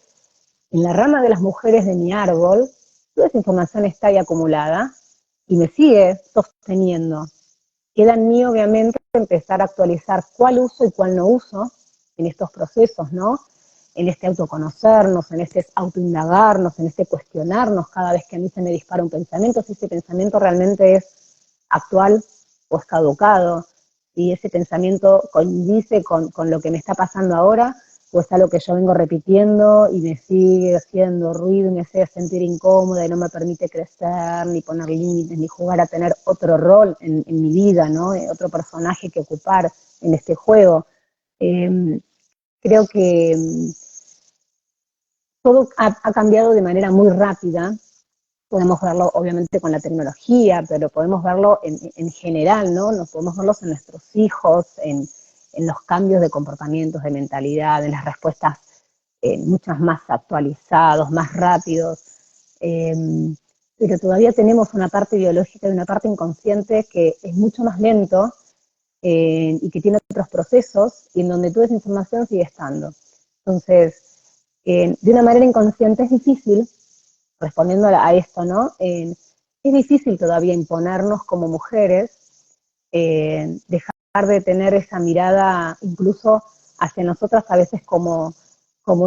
en la rama de las mujeres de mi árbol, toda esa información está ahí acumulada y me sigue sosteniendo. Queda en mí, obviamente, empezar a actualizar cuál uso y cuál no uso en estos procesos, ¿no? En este autoconocernos, en este autoindagarnos, en este cuestionarnos cada vez que a mí se me dispara un pensamiento, si ese pensamiento realmente es actual o es caducado, si ese pensamiento coincide con lo que me está pasando ahora, o es algo que yo vengo repitiendo y me sigue haciendo ruido y me hace sentir incómoda y no me permite crecer, ni poner límites, ni jugar a tener otro rol en mi vida, ¿no? Otro personaje que ocupar en este juego. Eh, Creo que todo ha cambiado de manera muy rápida. Podemos verlo obviamente con la tecnología, pero podemos verlo en general, ¿no? Nos podemos verlo en nuestros hijos, en los cambios de comportamientos, de mentalidad, en las respuestas muchas más actualizados, más rápidos. Eh, pero todavía tenemos una parte biológica y una parte inconsciente que es mucho más lento y que tiene otros procesos y en donde toda esa información sigue estando. Entonces, de una manera inconsciente es difícil, respondiendo a esto, ¿no? Es difícil todavía imponernos como mujeres, dejar de tener esa mirada incluso hacia nosotras a veces como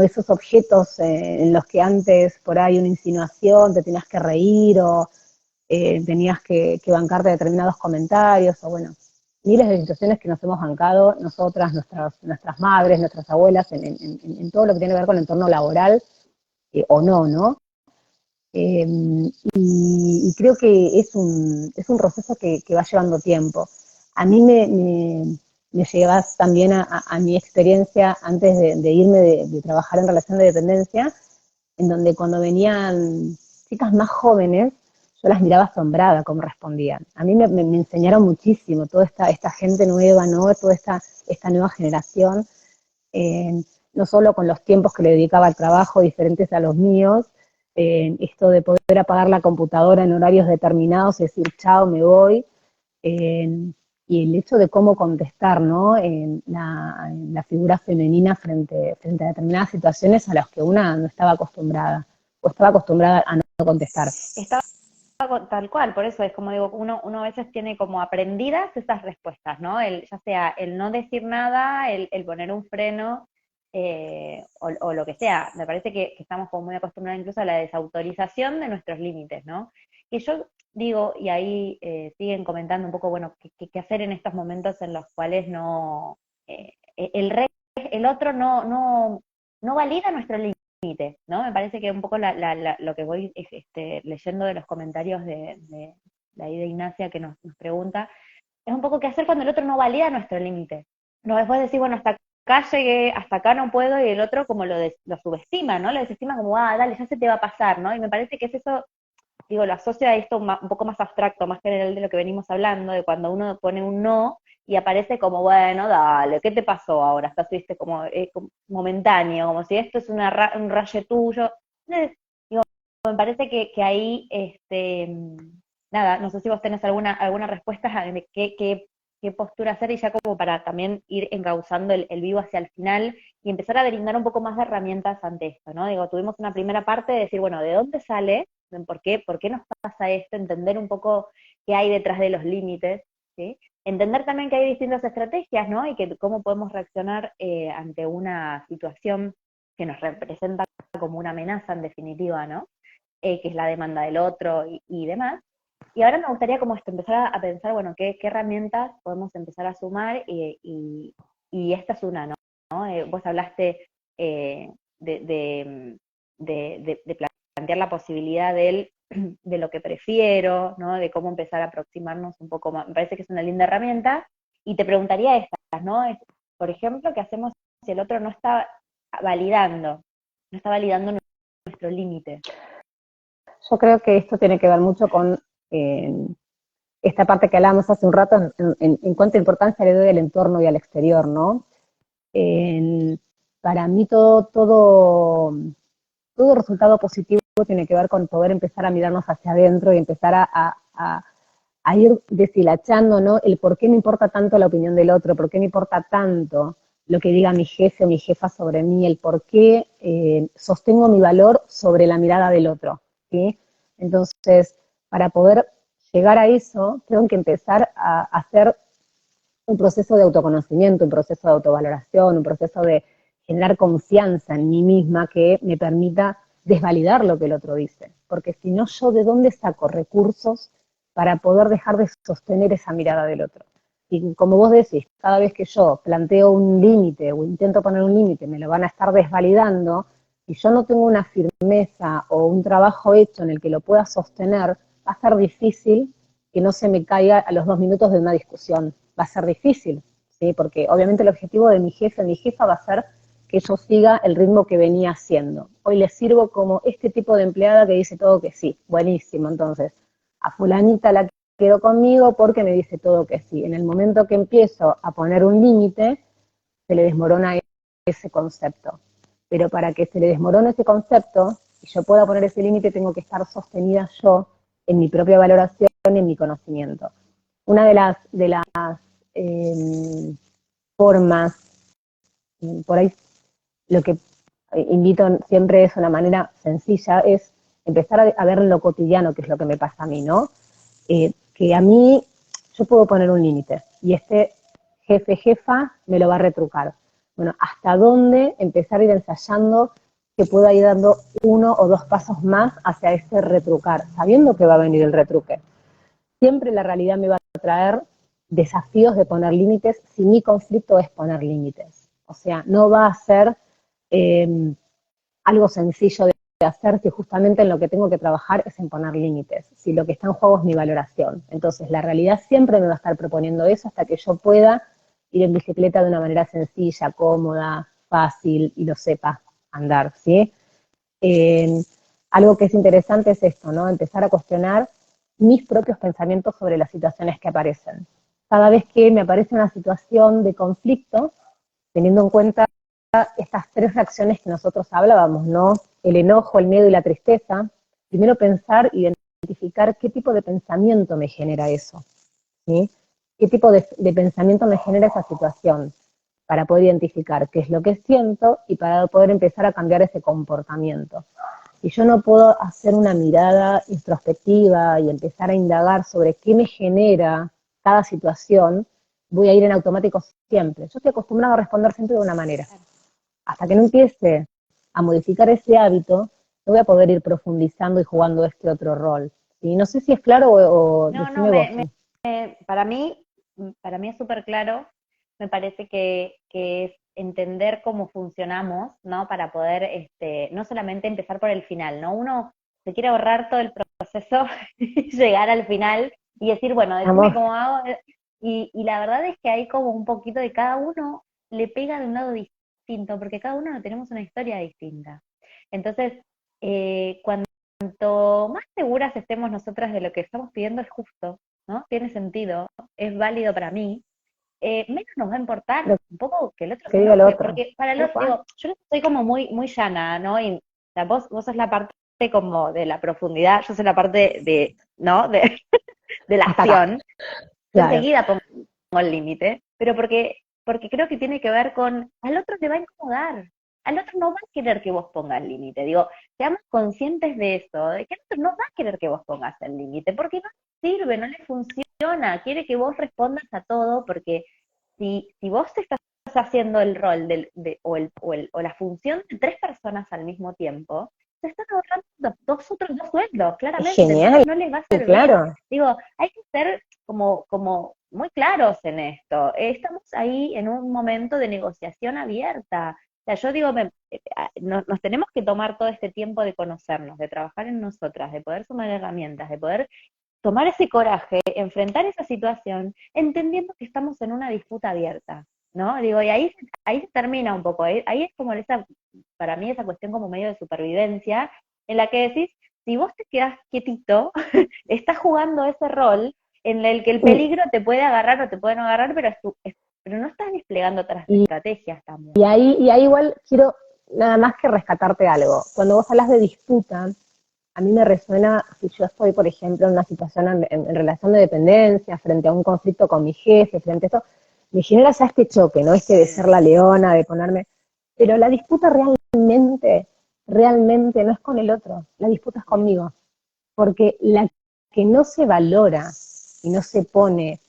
esos objetos en los que antes por ahí una insinuación te tenías que reír o tenías que bancarte determinados comentarios o bueno, miles de situaciones que nos hemos bancado nosotras, nuestras madres, nuestras abuelas en todo lo que tiene que ver con el entorno laboral o no, ¿no? Y creo que es un proceso que va llevando tiempo. A mí me llevas también a mi experiencia antes de irme de trabajar en relación de dependencia, en donde cuando venían chicas más jóvenes, yo las miraba asombrada cómo respondían. A mí me enseñaron muchísimo, toda esta gente nueva, ¿no? Toda esta nueva generación, no solo con los tiempos que le dedicaba al trabajo diferentes a los míos, esto de poder apagar la computadora en horarios determinados y decir, chao, me voy, y el hecho de cómo contestar, ¿no? En la figura femenina frente a determinadas situaciones a las que una no estaba acostumbrada, o estaba acostumbrada a no contestar. Estaba tal cual, por eso es como digo, uno a veces tiene como aprendidas esas respuestas, ¿no? Ya sea el no decir nada, el poner un freno, o lo que sea. Me parece que estamos como muy acostumbrados incluso a la desautorización de nuestros límites, ¿no? Que yo digo, y ahí siguen comentando un poco, bueno, qué hacer en estos momentos en los cuales no, el otro no valida nuestro límite, ¿no? Me parece que un poco lo que voy leyendo de los comentarios de ahí de Ignacia que nos pregunta, es un poco qué hacer cuando el otro no valida nuestro límite. No, después decir, bueno, hasta acá llegué, hasta acá no puedo, y el otro como lo subestima, ¿no? Lo desestima como, dale, ya se te va a pasar, ¿no? Y me parece que es eso, digo, lo asocia a esto un poco más abstracto, más general de lo que venimos hablando, de cuando uno pone un no y aparece como, bueno, dale, ¿qué te pasó ahora? Estás, viste, como momentáneo, como si esto es un rayo tuyo. Entonces, digo, me parece que ahí, nada, no sé si vos tenés alguna respuesta de qué postura hacer y ya como para también ir encauzando el vivo hacia el final y empezar a brindar un poco más de herramientas ante esto, ¿no? Digo, tuvimos una primera parte de decir, bueno, ¿de dónde sale? ¿Por qué nos pasa esto? Entender un poco qué hay detrás de los límites, ¿sí? Entender también que hay distintas estrategias, ¿no? Y que cómo podemos reaccionar ante una situación que nos representa como una amenaza en definitiva, ¿no? Que es la demanda del otro y demás. Y ahora me gustaría como empezar a pensar, bueno, qué herramientas podemos empezar a sumar y esta es una, ¿no? Vos hablaste de, de, de plantear la posibilidad de lo que prefiero, ¿no? De cómo empezar a aproximarnos un poco más. Me parece que es una linda herramienta. Y te preguntaría estas, ¿no? Por ejemplo, ¿qué hacemos si el otro no está validando nuestro límite? Yo creo que esto tiene que ver mucho con esta parte que hablábamos hace un rato en cuánta importancia le doy al entorno y al exterior, ¿no? En- para mí todo resultado positivo tiene que ver con poder empezar a mirarnos hacia adentro y empezar a ir deshilachando, ¿no? El por qué me importa tanto la opinión del otro, por qué me importa tanto lo que diga mi jefe o mi jefa sobre mí, el por qué sostengo mi valor sobre la mirada del otro, ¿sí? Entonces, para poder llegar a eso, tengo que empezar a hacer un proceso de autoconocimiento, un proceso de autovaloración, un proceso de generar confianza en mí misma que me permita desvalidar lo que el otro dice. Porque si no, yo de dónde saco recursos para poder dejar de sostener esa mirada del otro. Y como vos decís, cada vez que yo planteo un límite o intento poner un límite, me lo van a estar desvalidando, y yo no tengo una firmeza o un trabajo hecho en el que lo pueda sostener, va a ser difícil que no se me caiga a los 2 minutos de una discusión. Va a ser difícil, ¿sí? Porque obviamente el objetivo de mi jefe, mi jefa va a ser que yo siga el ritmo que venía haciendo. Hoy les sirvo como este tipo de empleada que dice todo que sí. Buenísimo, entonces. A fulanita la quedo conmigo porque me dice todo que sí. En el momento que empiezo a poner un límite, se le desmorona ese concepto. Pero para que se le desmorone ese concepto y yo pueda poner ese límite, tengo que estar sostenida yo en mi propia valoración y en mi conocimiento. Una de las formas, por ahí lo que invito siempre es una manera sencilla, es empezar a ver en lo cotidiano, que es lo que me pasa a mí, ¿no? Que a mí, yo puedo poner un límite y este jefe, jefa, me lo va a retrucar. Bueno, ¿hasta dónde empezar a ir ensayando que pueda ir dando 1 o 2 pasos más hacia ese retrucar, sabiendo que va a venir el retruque? Siempre la realidad me va a traer desafíos de poner límites si mi conflicto es poner límites. O sea, no va a ser eh, algo sencillo de hacer si justamente en lo que tengo que trabajar es en poner límites, si lo que está en juego es mi valoración. Entonces, la realidad siempre me va a estar proponiendo eso hasta que yo pueda ir en bicicleta de una manera sencilla, cómoda, fácil y lo sepa andar, ¿sí? Eh, Algo que es interesante es esto, ¿no? Empezar a cuestionar mis propios pensamientos sobre las situaciones que aparecen. Cada vez que me aparece una situación de conflicto, teniendo en cuenta estas 3 reacciones que nosotros hablábamos, ¿no? El enojo, el miedo y la tristeza. Primero pensar, identificar qué tipo de pensamiento me genera eso, ¿sí? ¿Qué tipo de pensamiento me genera esa situación? Para poder identificar qué es lo que siento y para poder empezar a cambiar ese comportamiento. Si yo no puedo hacer una mirada introspectiva y empezar a indagar sobre qué me genera cada situación, voy a ir en automático siempre. Yo estoy acostumbrado a responder siempre de una manera. Hasta que no empiece a modificar ese hábito, no voy a poder ir profundizando y jugando este otro rol. Y no sé si es claro o No, no, decime vos. para mí, para mí es súper claro. Me parece que es entender cómo funcionamos, ¿no? Para poder, no solamente empezar por el final, ¿no? Uno se quiere ahorrar todo el proceso y llegar al final y decir, bueno, decime Vamos, cómo hago. Y la verdad es que hay como un poquito de cada uno le pega de un lado distinto, porque cada uno tenemos una historia distinta. Entonces, cuanto más seguras estemos nosotras de lo que estamos pidiendo es justo, ¿no? Tiene sentido, es válido para mí, menos nos va a importar lo un poco que el otro que se diga el enoje, otro. porque para el otro, digo, yo soy como muy llana, ¿no? Y o sea, vos sos la parte como de la profundidad, yo soy la parte de, ¿no? De la Hasta acá, acción. Yo claro. enseguida pongo el límite, pero porque creo que tiene que ver con, al otro le va a incomodar, al otro no va a querer que vos pongas el límite. Digo, seamos conscientes de eso, de que el otro no va a querer que vos pongas el límite, porque no le sirve, no le funciona, quiere que vos respondas a todo, porque si vos estás haciendo el rol o la función de 3 personas al mismo tiempo, se están ahorrando otros 2 sueldos, Es claramente, genial, entonces no les va a servir. claro. Digo, hay que ser como muy claros en esto. Estamos ahí en un momento de negociación abierta. O sea, yo digo, nos tenemos que tomar todo este tiempo de conocernos, de trabajar en nosotras, de poder sumar herramientas, de poder tomar ese coraje, enfrentar esa situación, entendiendo que estamos en una disputa abierta, ¿no? Digo, y ahí se termina un poco, ahí es como para mí esa cuestión como medio de supervivencia, en la que decís, si vos te quedás quietito, estás jugando ese rol en el que el peligro te puede agarrar o te puede no agarrar, pero no estás desplegando otras estrategias también. Y ahí igual quiero nada más que rescatarte algo. Cuando vos hablas de disputa, a mí me resuena si yo estoy, por ejemplo, en una situación en relación de dependencia, frente a un conflicto con mi jefe, frente a esto, me genera ya este choque, ¿no? Este de ser la leona, de ponerme... Pero la disputa realmente no es con el otro, la disputa es conmigo. Porque la que no se valora y no se pone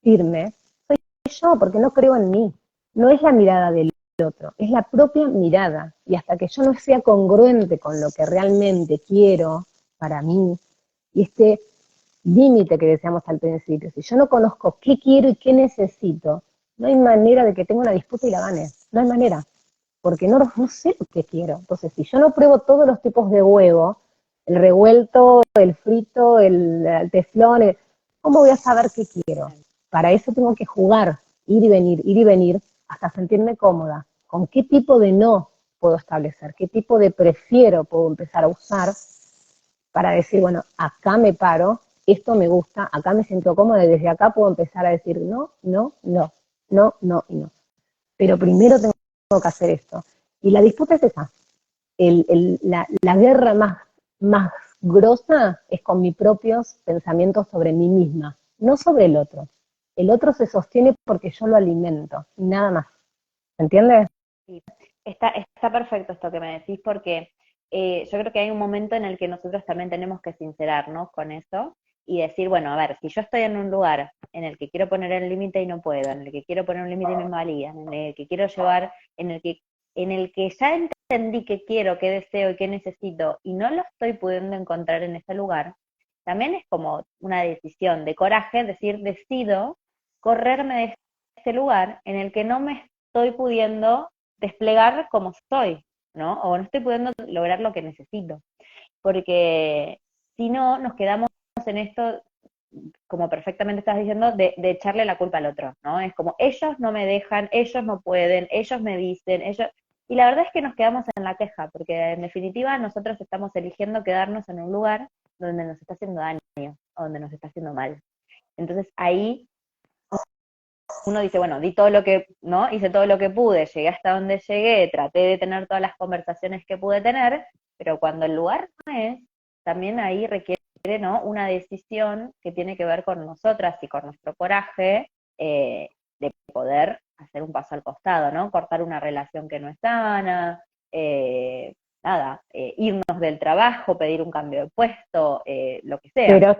firme, soy yo, porque no creo en mí. No es la mirada del otro, es la propia mirada. Y hasta que yo no sea congruente con lo que realmente quiero para mí, y este límite que decíamos al principio, si yo no conozco qué quiero y qué necesito, no hay manera de que tenga una disputa y la gane. No hay manera, porque no sé lo que quiero. Entonces, si yo no pruebo todos los tipos de huevo, el revuelto, el frito, el teflón, ¿cómo voy a saber qué quiero? Para eso tengo que jugar, ir y venir, hasta sentirme cómoda. ¿Con qué tipo de no puedo establecer? ¿Qué tipo de prefiero puedo empezar a usar para decir, bueno, acá me paro, esto me gusta, acá me siento cómoda y desde acá puedo empezar a decir no, no, no, no, no y no. Pero primero tengo que hacer esto. Y la disputa es esa. La guerra más grosa es con mis propios pensamientos sobre mí misma, no sobre el otro. El otro se sostiene porque yo lo alimento, y nada más. ¿Se entiende? Sí. Está perfecto esto que me decís porque yo creo que hay un momento en el que nosotros también tenemos que sincerarnos con eso y decir, bueno, a ver, si yo estoy en un lugar en el que quiero poner el límite y no puedo, en el que quiero poner un límite y me invalidan, en el que quiero llevar, en el que ya entendí qué quiero, qué deseo y qué necesito y no lo estoy pudiendo encontrar en ese lugar, también es como una decisión de coraje, decir, decido correrme de este lugar en el que no me estoy pudiendo desplegar como estoy, ¿no? O no estoy pudiendo lograr lo que necesito. Porque si no, nos quedamos en esto, como perfectamente estás diciendo, de echarle la culpa al otro, ¿no? Es como, ellos no me dejan, ellos no pueden, ellos me dicen, ellos... Y la verdad es que nos quedamos en la queja, porque en definitiva nosotros estamos eligiendo quedarnos en un lugar donde nos está haciendo daño, o donde nos está haciendo mal. Entonces ahí uno dice, bueno, di todo lo que, ¿no? Hice todo lo que pude, llegué hasta donde llegué, traté de tener todas las conversaciones que pude tener, pero cuando el lugar no es, también ahí requiere, ¿no? Una decisión que tiene que ver con nosotras y con nuestro coraje de poder hacer un paso al costado, ¿no? Cortar una relación que no es sana, irnos del trabajo, pedir un cambio de puesto, lo que sea. Pero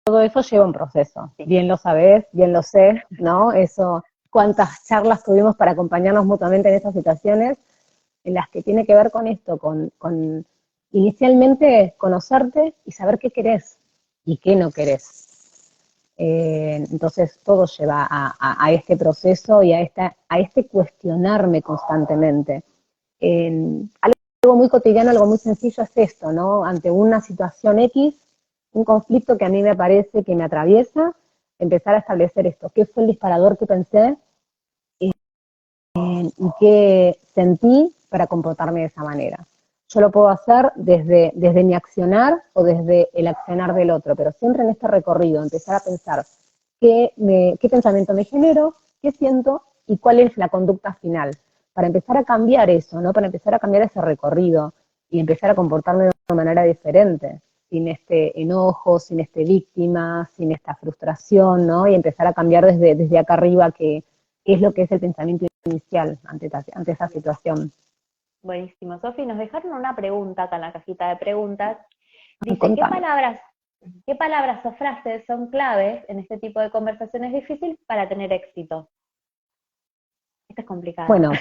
todo eso lleva un proceso. Sí. Bien lo sabés, bien lo sé, ¿no? Eso, cuántas charlas tuvimos para acompañarnos mutuamente en esas situaciones, en las que tiene que ver con esto, con inicialmente conocerte y saber qué querés y qué no querés. Entonces todo lleva a este proceso y a este cuestionarme constantemente. Algo muy cotidiano, algo muy sencillo es esto, ¿no? Ante una situación X, un conflicto que a mí me parece que me atraviesa, empezar a establecer esto. ¿Qué fue el disparador que pensé y qué sentí para comportarme de esa manera? Yo lo puedo hacer desde mi accionar o desde el accionar del otro, pero siempre en este recorrido empezar a pensar qué pensamiento me genero, qué siento y cuál es la conducta final, para empezar a cambiar eso, ¿no? Para empezar a cambiar ese recorrido y empezar a comportarme de una manera diferente, sin este enojo, sin este víctima, sin esta frustración, ¿no? Y empezar a cambiar desde acá arriba qué es lo que es el pensamiento inicial ante esa situación. Buenísimo. Sofi, nos dejaron una pregunta acá en la cajita de preguntas. Dice, Contame. qué palabras o frases son claves en este tipo de conversaciones difíciles para tener éxito? Esta es complicada. Bueno,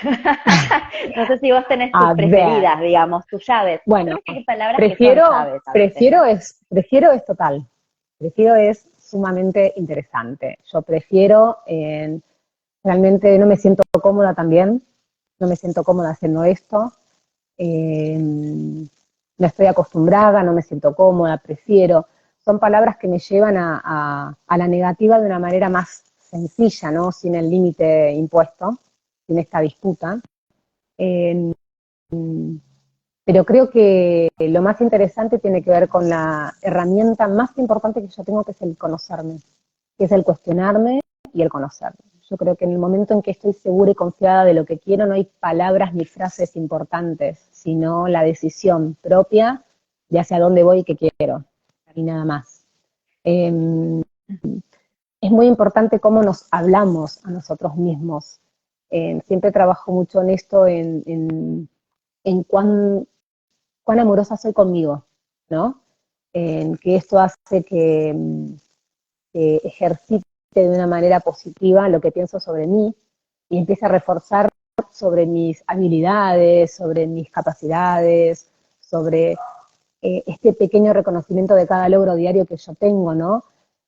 No sé si vos tenés tus a ver, preferidas, digamos, tus llaves. bueno, Creo que hay palabras que son llaves a veces, ¿no? prefiero es total, prefiero es sumamente interesante. Yo prefiero, realmente no me siento cómoda también, no me siento cómoda haciendo esto, no estoy acostumbrada, no me siento cómoda, prefiero. Son palabras que me llevan a la negativa de una manera más sencilla, ¿no? Sin el límite impuesto, sin esta disputa. Eh, Pero creo que lo más interesante tiene que ver con la herramienta más importante que yo tengo, que es el conocerme, que es el cuestionarme y el conocerme. Yo creo que en el momento en que estoy segura y confiada de lo que quiero, no hay palabras ni frases importantes, sino la decisión propia de hacia dónde voy y qué quiero, y nada más. Eh, es muy importante cómo nos hablamos a nosotros mismos. Siempre trabajo mucho en esto, en cuán amorosa soy conmigo, ¿no? En que esto hace que ejercite de una manera positiva lo que pienso sobre mí y empiece a reforzar sobre mis habilidades, sobre mis capacidades, sobre este pequeño reconocimiento de cada logro diario que yo tengo, ¿no?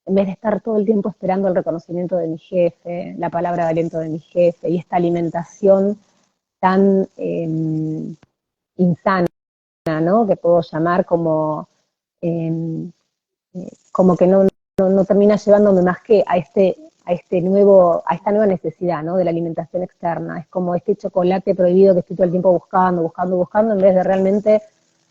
En vez de estar todo el tiempo esperando el reconocimiento de mi jefe, la palabra de aliento de mi jefe y esta alimentación tan insana, ¿no? Que puedo llamar eh, como que no termina llevándome más que a esta nueva necesidad, ¿no? De la alimentación externa. Es como este chocolate prohibido que estoy todo el tiempo buscando, en vez de realmente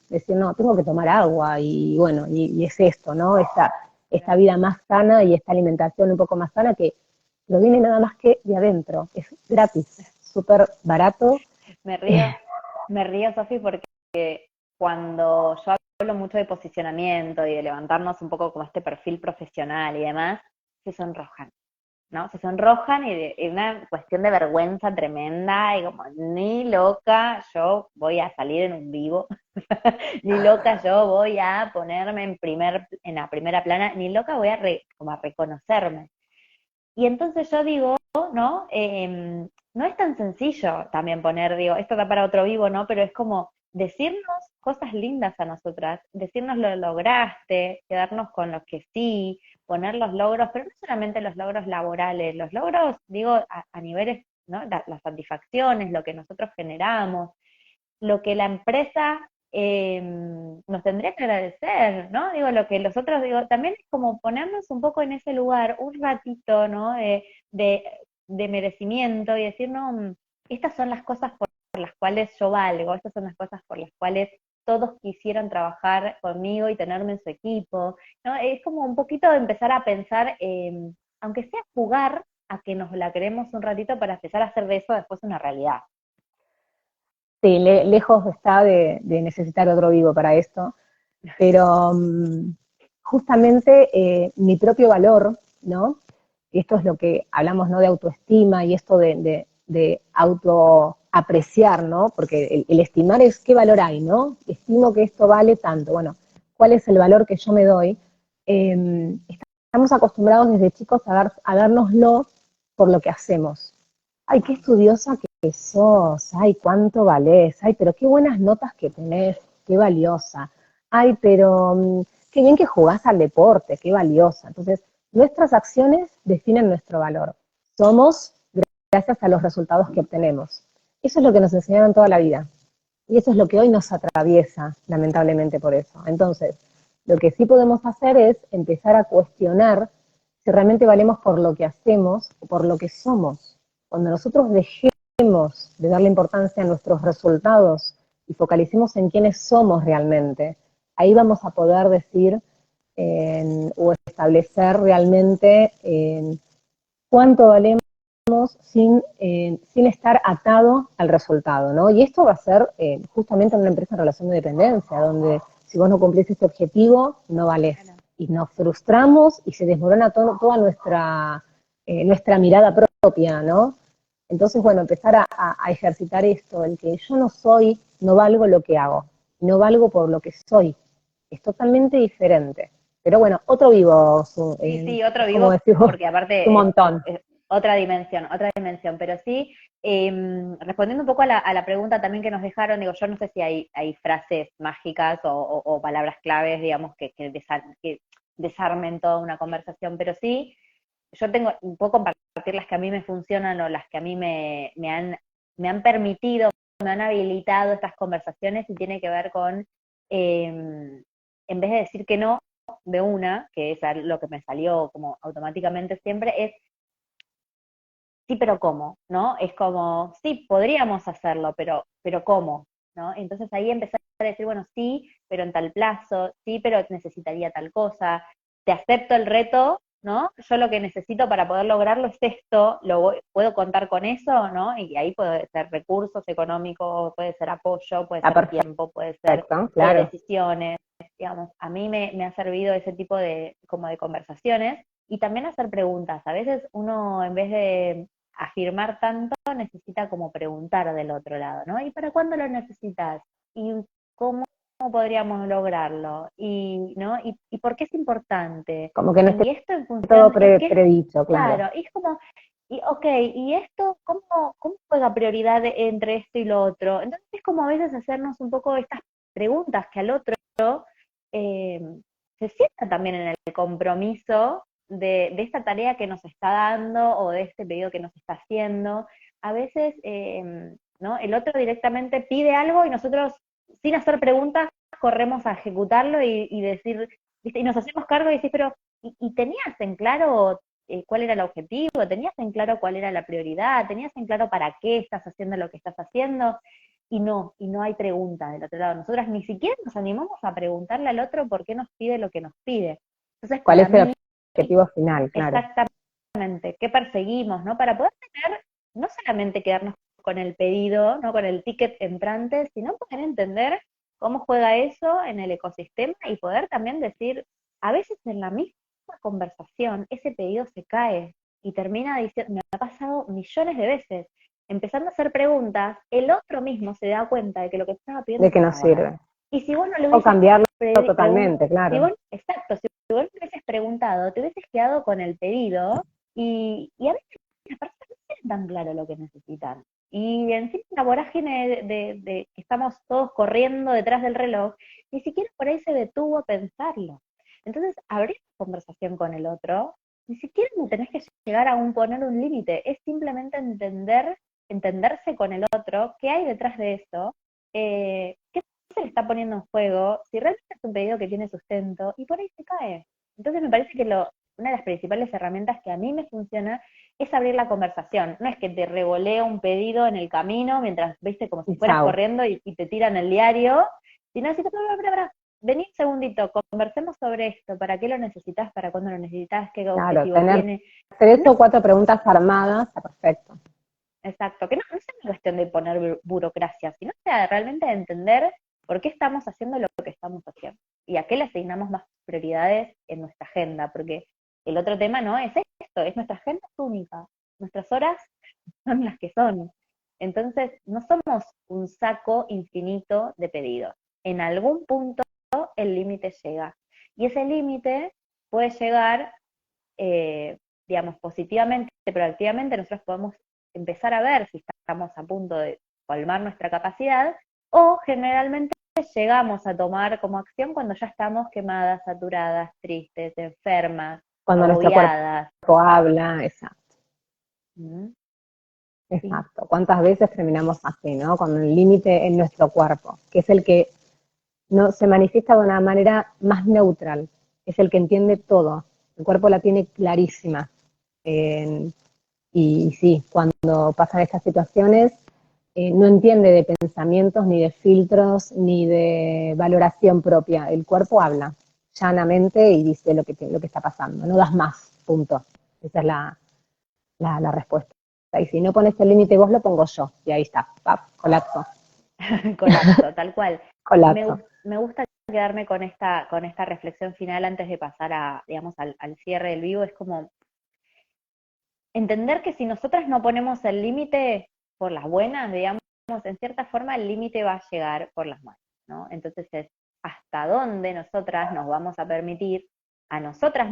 decir, no, tengo que tomar agua, y bueno, y es esto, ¿no? Esta vida más sana y esta alimentación un poco más sana que no viene nada más que de adentro, es gratis, súper barato. Me río, me río, Sofi, porque cuando yo hablo mucho de posicionamiento y de levantarnos un poco como este perfil profesional y demás, se sonrojan, ¿no? Se sonrojan y una cuestión de vergüenza tremenda y como, ni loca yo voy a salir en un vivo, ni loca yo voy a ponerme en la primera plana, ni loca voy como a reconocerme. Y entonces yo digo, ¿no? No es tan sencillo también poner, digo, esto da para otro vivo, ¿no? Pero es como decirnos cosas lindas a nosotras, decirnos lo lograste, quedarnos con los que sí, poner los logros, pero no solamente los logros laborales, los logros, digo, a niveles, ¿no? Las satisfacciones, lo que nosotros generamos, lo que la empresa nos tendría que agradecer, ¿no? Digo, lo que los otros, digo, también es como ponernos un poco en ese lugar, un ratito, ¿no? De, de merecimiento y decir, no, estas son las cosas por las cuales yo valgo, estas son las cosas por las cuales todos quisieran trabajar conmigo y tenerme en su equipo, ¿no? Es como un poquito de empezar a pensar, aunque sea jugar a que nos la queremos un ratito para empezar a hacer de eso después una realidad. Sí, lejos está de necesitar otro vivo para esto, pero justamente mi propio valor, ¿no? Y esto es lo que hablamos, ¿no? De autoestima y esto de autoapreciar, ¿no? Porque el estimar es qué valor hay, ¿no? Estimo que esto vale tanto. Bueno, ¿cuál es el valor que yo me doy? Estamos acostumbrados desde chicos a dárnoslo por lo que hacemos. Ay, qué estudiosa que sos, ay, cuánto valés, ay, pero qué buenas notas que tenés, qué valiosa, ay, pero qué bien que jugás al deporte, qué valiosa. Entonces, nuestras acciones definen nuestro valor. Somos gracias a los resultados que obtenemos. Eso es lo que nos enseñaron toda la vida. Y eso es lo que hoy nos atraviesa, lamentablemente por eso. Entonces, lo que sí podemos hacer es empezar a cuestionar si realmente valemos por lo que hacemos o por lo que somos. Cuando nosotros dejemos de darle importancia a nuestros resultados y focalicemos en quiénes somos realmente, ahí vamos a poder decir o establecer realmente cuánto valemos sin estar atado al resultado, ¿no? Y esto va a ser justamente en una empresa en relación de dependencia, donde si vos no cumplís este objetivo, no valés. Y nos frustramos y se desmorona toda nuestra mirada propia, ¿no? Entonces, bueno, empezar a ejercitar esto, el que yo no soy, no valgo lo que hago, no valgo por lo que soy. Es totalmente diferente. Pero bueno, otro vivo, Sí, sí, otro es como vivo, decir vos, porque un aparte montón. es otra dimensión, pero sí, respondiendo un poco a la pregunta también que nos dejaron, digo, yo no sé si hay frases mágicas o palabras claves, digamos, que desarmen toda una conversación, pero sí, yo puedo compartir las que a mí me funcionan o las que a mí me han permitido, me han habilitado estas conversaciones y tiene que ver con, en vez de decir que no, de una, que es lo que me salió como automáticamente siempre, es sí, pero ¿cómo? ¿No? Es como, sí, podríamos hacerlo, pero ¿cómo? ¿no? Entonces ahí empezar a decir, bueno, sí, pero en tal plazo, sí, pero necesitaría tal cosa, te acepto el reto, ¿no? Yo lo que necesito para poder lograrlo es esto, puedo contar con eso, ¿no? Y ahí puede ser recursos económicos, puede ser apoyo, puede Está ser tiempo, puede ser perfecto, claro. decisiones, digamos. A mí me ha servido ese tipo de, como de conversaciones, y también hacer preguntas. A veces uno, en vez de afirmar tanto, necesita como preguntar del otro lado, ¿no? ¿Y para cuándo lo necesitas? ¿Y cómo podríamos lograrlo? ¿Y, no? ¿Y por qué es importante? Como que no esté Y esto en todo función, ¿en qué? predicho, claro. Claro, y es como, y ok, ¿y esto cómo juega prioridad entre esto y lo otro? Entonces es como a veces hacernos un poco estas preguntas que al otro eh, se sienta también en el compromiso de esta tarea que nos está dando o de este pedido que nos está haciendo. A veces, ¿no? El otro directamente pide algo y nosotros, sin hacer preguntas, corremos a ejecutarlo y decir, ¿viste? Y nos hacemos cargo y decir, pero, ¿y tenías en claro cuál era el objetivo? ¿Tenías en claro cuál era la prioridad? ¿Tenías en claro para qué estás haciendo lo que estás haciendo? Y no hay pregunta del otro lado. Nosotras ni siquiera nos animamos a preguntarle al otro por qué nos pide lo que nos pide. Entonces, ¿Cuál para es el mí, objetivo final? Claro. exactamente, ¿qué perseguimos, no? Para poder tener, no solamente quedarnos con el pedido, no con el ticket entrante, sino poder entender cómo juega eso en el ecosistema y poder también decir, a veces en la misma conversación, ese pedido se cae y termina diciendo, me ha pasado millones de veces, empezando a hacer preguntas, el otro mismo se da cuenta de que lo que estaba pidiendo ¿De qué es nos nada. sirve? Y si vos no le O hubieses cambiarlo preguntado, totalmente, claro. exacto, si vos no hubieses preguntado, te hubieses quedado con el pedido y a veces las personas no tienen tan claro lo que necesitan. Y encima la vorágine de que estamos todos corriendo detrás del reloj, ni siquiera por ahí se detuvo a pensarlo. Entonces, abrir la conversación con el otro, ni siquiera no tenés que llegar a poner un límite, es simplemente entenderse con el otro, qué hay detrás de eso, qué se le está poniendo en juego, si realmente es un pedido que tiene sustento, y por ahí se cae. Entonces me parece que una de las principales herramientas que a mí me funciona es abrir la conversación. No es que te revolea un pedido en el camino mientras, viste, como si fueras Chau. corriendo y te tiran el diario, sino decir, vení un segundito, conversemos sobre esto, ¿para qué lo necesitas? ¿Para cuándo lo necesitas? ¿Qué Claro, objetivo tener tiene? 3 No o es 4 preguntas armadas, está perfecto. exacto, que no es una cuestión de poner burocracia, sino sea realmente de entender por qué estamos haciendo lo que estamos haciendo y a qué le asignamos más prioridades en nuestra agenda, porque el otro tema no es esto, es nuestra agenda es única, nuestras horas son las que son. Entonces, no somos un saco infinito de pedidos. En algún punto el límite llega. Y ese límite puede llegar digamos, positivamente, proactivamente, nosotros podemos empezar a ver si estamos a punto de colmar nuestra capacidad, o generalmente llegamos a tomar como acción cuando ya estamos quemadas, saturadas, tristes, enfermas, Cuando nuestro agobiadas. cuerpo habla, exacto, ¿Mm? Sí, exacto. ¿Cuántas veces terminamos así, no? Con el límite en nuestro cuerpo, que es el que no se manifiesta de una manera más neutral, es el que entiende todo. El cuerpo la tiene clarísima. Eh, y sí, cuando pasan estas situaciones, no entiende de pensamientos, ni de filtros, ni de valoración propia. El cuerpo habla llanamente y dice lo que está pasando. No das más, punto. Esa es la respuesta. Y si no pones el límite vos, lo pongo yo. Y ahí está, ¡pap! Colapso. colapso, tal cual. Colapso. Me gusta quedarme con esta reflexión final antes de pasar a, digamos, al cierre del vivo. Es como entender que si nosotras no ponemos el límite por las buenas, digamos, en cierta forma el límite va a llegar por las malas, ¿no? Entonces es hasta dónde nosotras nos vamos a permitir a nosotras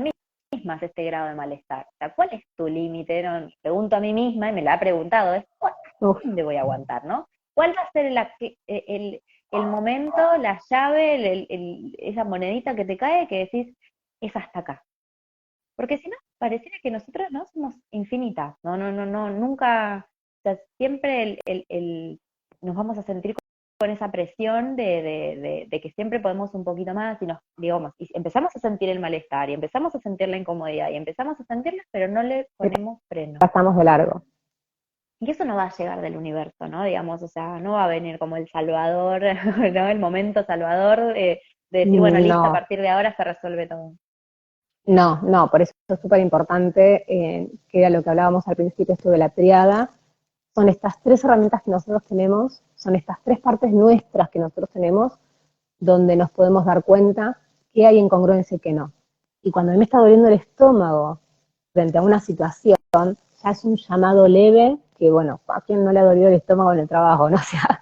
mismas este grado de malestar. O sea, ¿cuál es tu límite? ¿No? Pregunto a mí misma y me la he preguntado, es Uf, ¿dónde voy a aguantar, no? ¿Cuál va a ser el momento, la llave, esa monedita que te cae que decís, es hasta acá? Porque si no, pareciera que nosotros no somos infinitas, nunca, o sea, siempre nos vamos a sentir con esa presión de que siempre podemos un poquito más y nos, digamos, y empezamos a sentir el malestar y empezamos a sentir la incomodidad y empezamos a sentirla, pero no le ponemos freno. pasamos de largo. Y eso no va a llegar del universo, ¿no? Digamos, o sea, no va a venir como el salvador, ¿no? El momento salvador de decir, bueno, listo, a No, partir de ahora se resuelve todo. no, por eso es súper importante, que era lo que hablábamos al principio, esto de la triada. Son estas tres herramientas que nosotros tenemos, son estas tres partes nuestras que nosotros tenemos, donde nos podemos dar cuenta que hay incongruencia y que no. Y cuando a mí me está doliendo el estómago frente a una situación, ya es un llamado leve, que bueno, a quien no le ha dolido el estómago en el trabajo, ¿no? O sea,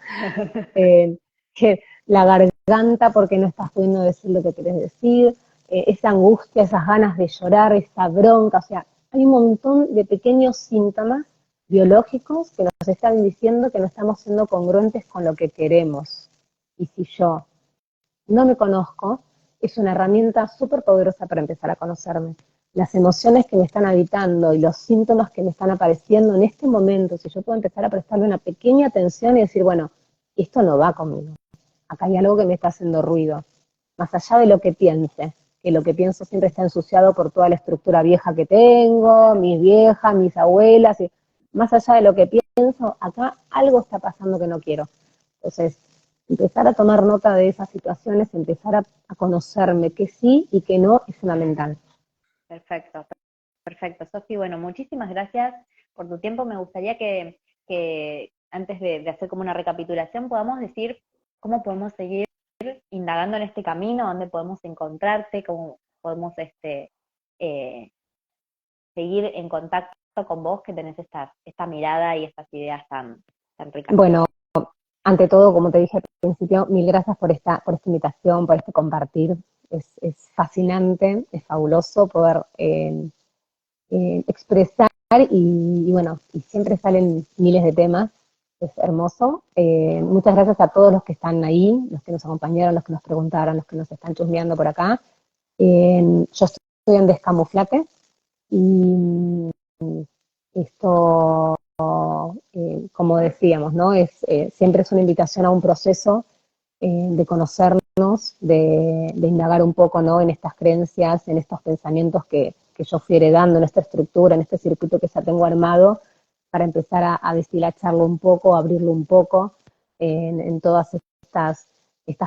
que la garganta porque no estás pudiendo decir lo que querés decir, esa angustia, esas ganas de llorar, esa bronca, o sea, hay un montón de pequeños síntomas biológicos que nos están diciendo que no estamos siendo congruentes con lo que queremos. Y si yo no me conozco, es una herramienta súper poderosa para empezar a conocerme. Las emociones que me están habitando y los síntomas que me están apareciendo en este momento, si yo puedo empezar a prestarle una pequeña atención y decir, bueno, esto no va conmigo, acá hay algo que me está haciendo ruido, más allá de lo que piense, que lo que pienso siempre está ensuciado por toda la estructura vieja que tengo, mis viejas, mis abuelas, y más allá de lo que pienso, acá algo está pasando que no quiero. Entonces, empezar a tomar nota de esas situaciones, empezar a conocerme que sí y que no es fundamental. Perfecto, perfecto. Sofi, bueno, muchísimas gracias por tu tiempo. Me gustaría que antes de hacer como una recapitulación podamos decir cómo podemos seguir indagando en este camino, dónde podemos encontrarte, cómo podemos eh, seguir en contacto con vos que tenés esta mirada y estas ideas tan ricas. Bueno, ante todo, como te dije al principio, mil gracias por esta invitación, por este compartir. Es fascinante, es fabuloso poder expresar y bueno, y siempre salen miles de temas, es hermoso. Muchas gracias a todos los que están ahí, los que nos acompañaron, los que nos preguntaron, los que nos están chusmeando por acá. Yo estoy en Descamuflate y esto, como decíamos, ¿no? Siempre es una invitación a un proceso de conocernos, de indagar un poco, ¿no? En estas creencias, en estos pensamientos que yo fui heredando, en esta estructura, en este circuito que ya tengo armado, para empezar a deshilacharlo un poco, a abrirlo un poco, en todas estas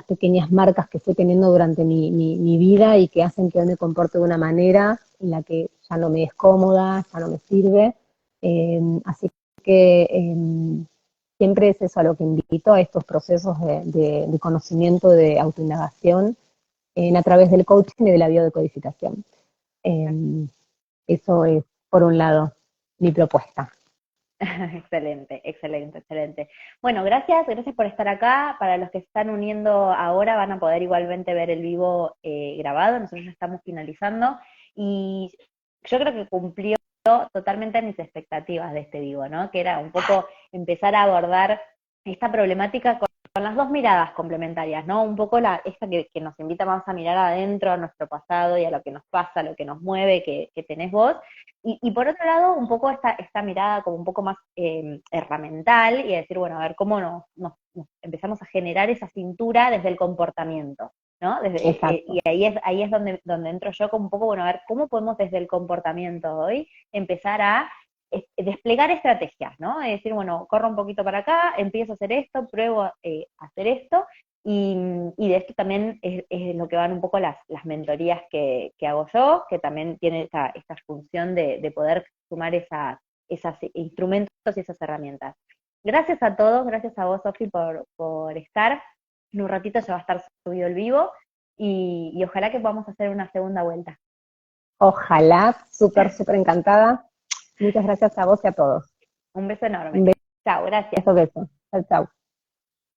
pequeñas marcas que fui teniendo durante mi vida y que hacen que yo me comporte de una manera en la que ya no me es cómoda, ya no me sirve. Así que siempre es eso a lo que invito, a estos procesos de conocimiento, de autoindagación, a través del coaching y de la biodecodificación. Eh, Eso es, por un lado, mi propuesta. Excelente, excelente, excelente. Bueno, gracias por estar acá. Para los que se están uniendo ahora van a poder igualmente ver el vivo grabado. Nosotros ya estamos finalizando y yo creo que cumplió totalmente mis expectativas de este vivo, ¿no? Que era un poco empezar a abordar esta problemática con las dos miradas complementarias, ¿no? Un poco esta que nos invita más a mirar adentro, a nuestro pasado y a lo que nos pasa, a lo que nos mueve, que tenés vos. Y por otro lado, un poco esta mirada como un poco más herramental y decir, bueno, a ver cómo nos empezamos a generar esa cintura desde el comportamiento, ¿no? Exacto. Y ahí es donde entro yo como un poco, bueno, a ver, ¿cómo podemos desde el comportamiento hoy empezar a desplegar estrategias, ¿no? Es decir, bueno, corro un poquito para acá, empiezo a hacer esto, pruebo a hacer esto, y de esto también es lo que van un poco las mentorías que hago yo, que también tiene esta función de poder sumar esos instrumentos y esas herramientas. Gracias a todos, gracias a vos, Sofi, por estar. En un ratito ya va a estar subido el vivo y ojalá que podamos hacer una segunda vuelta. Ojalá, súper, súper encantada. Muchas gracias a vos y a todos. Un beso Un enorme. Chao, gracias. beso, beso. Chao, chao.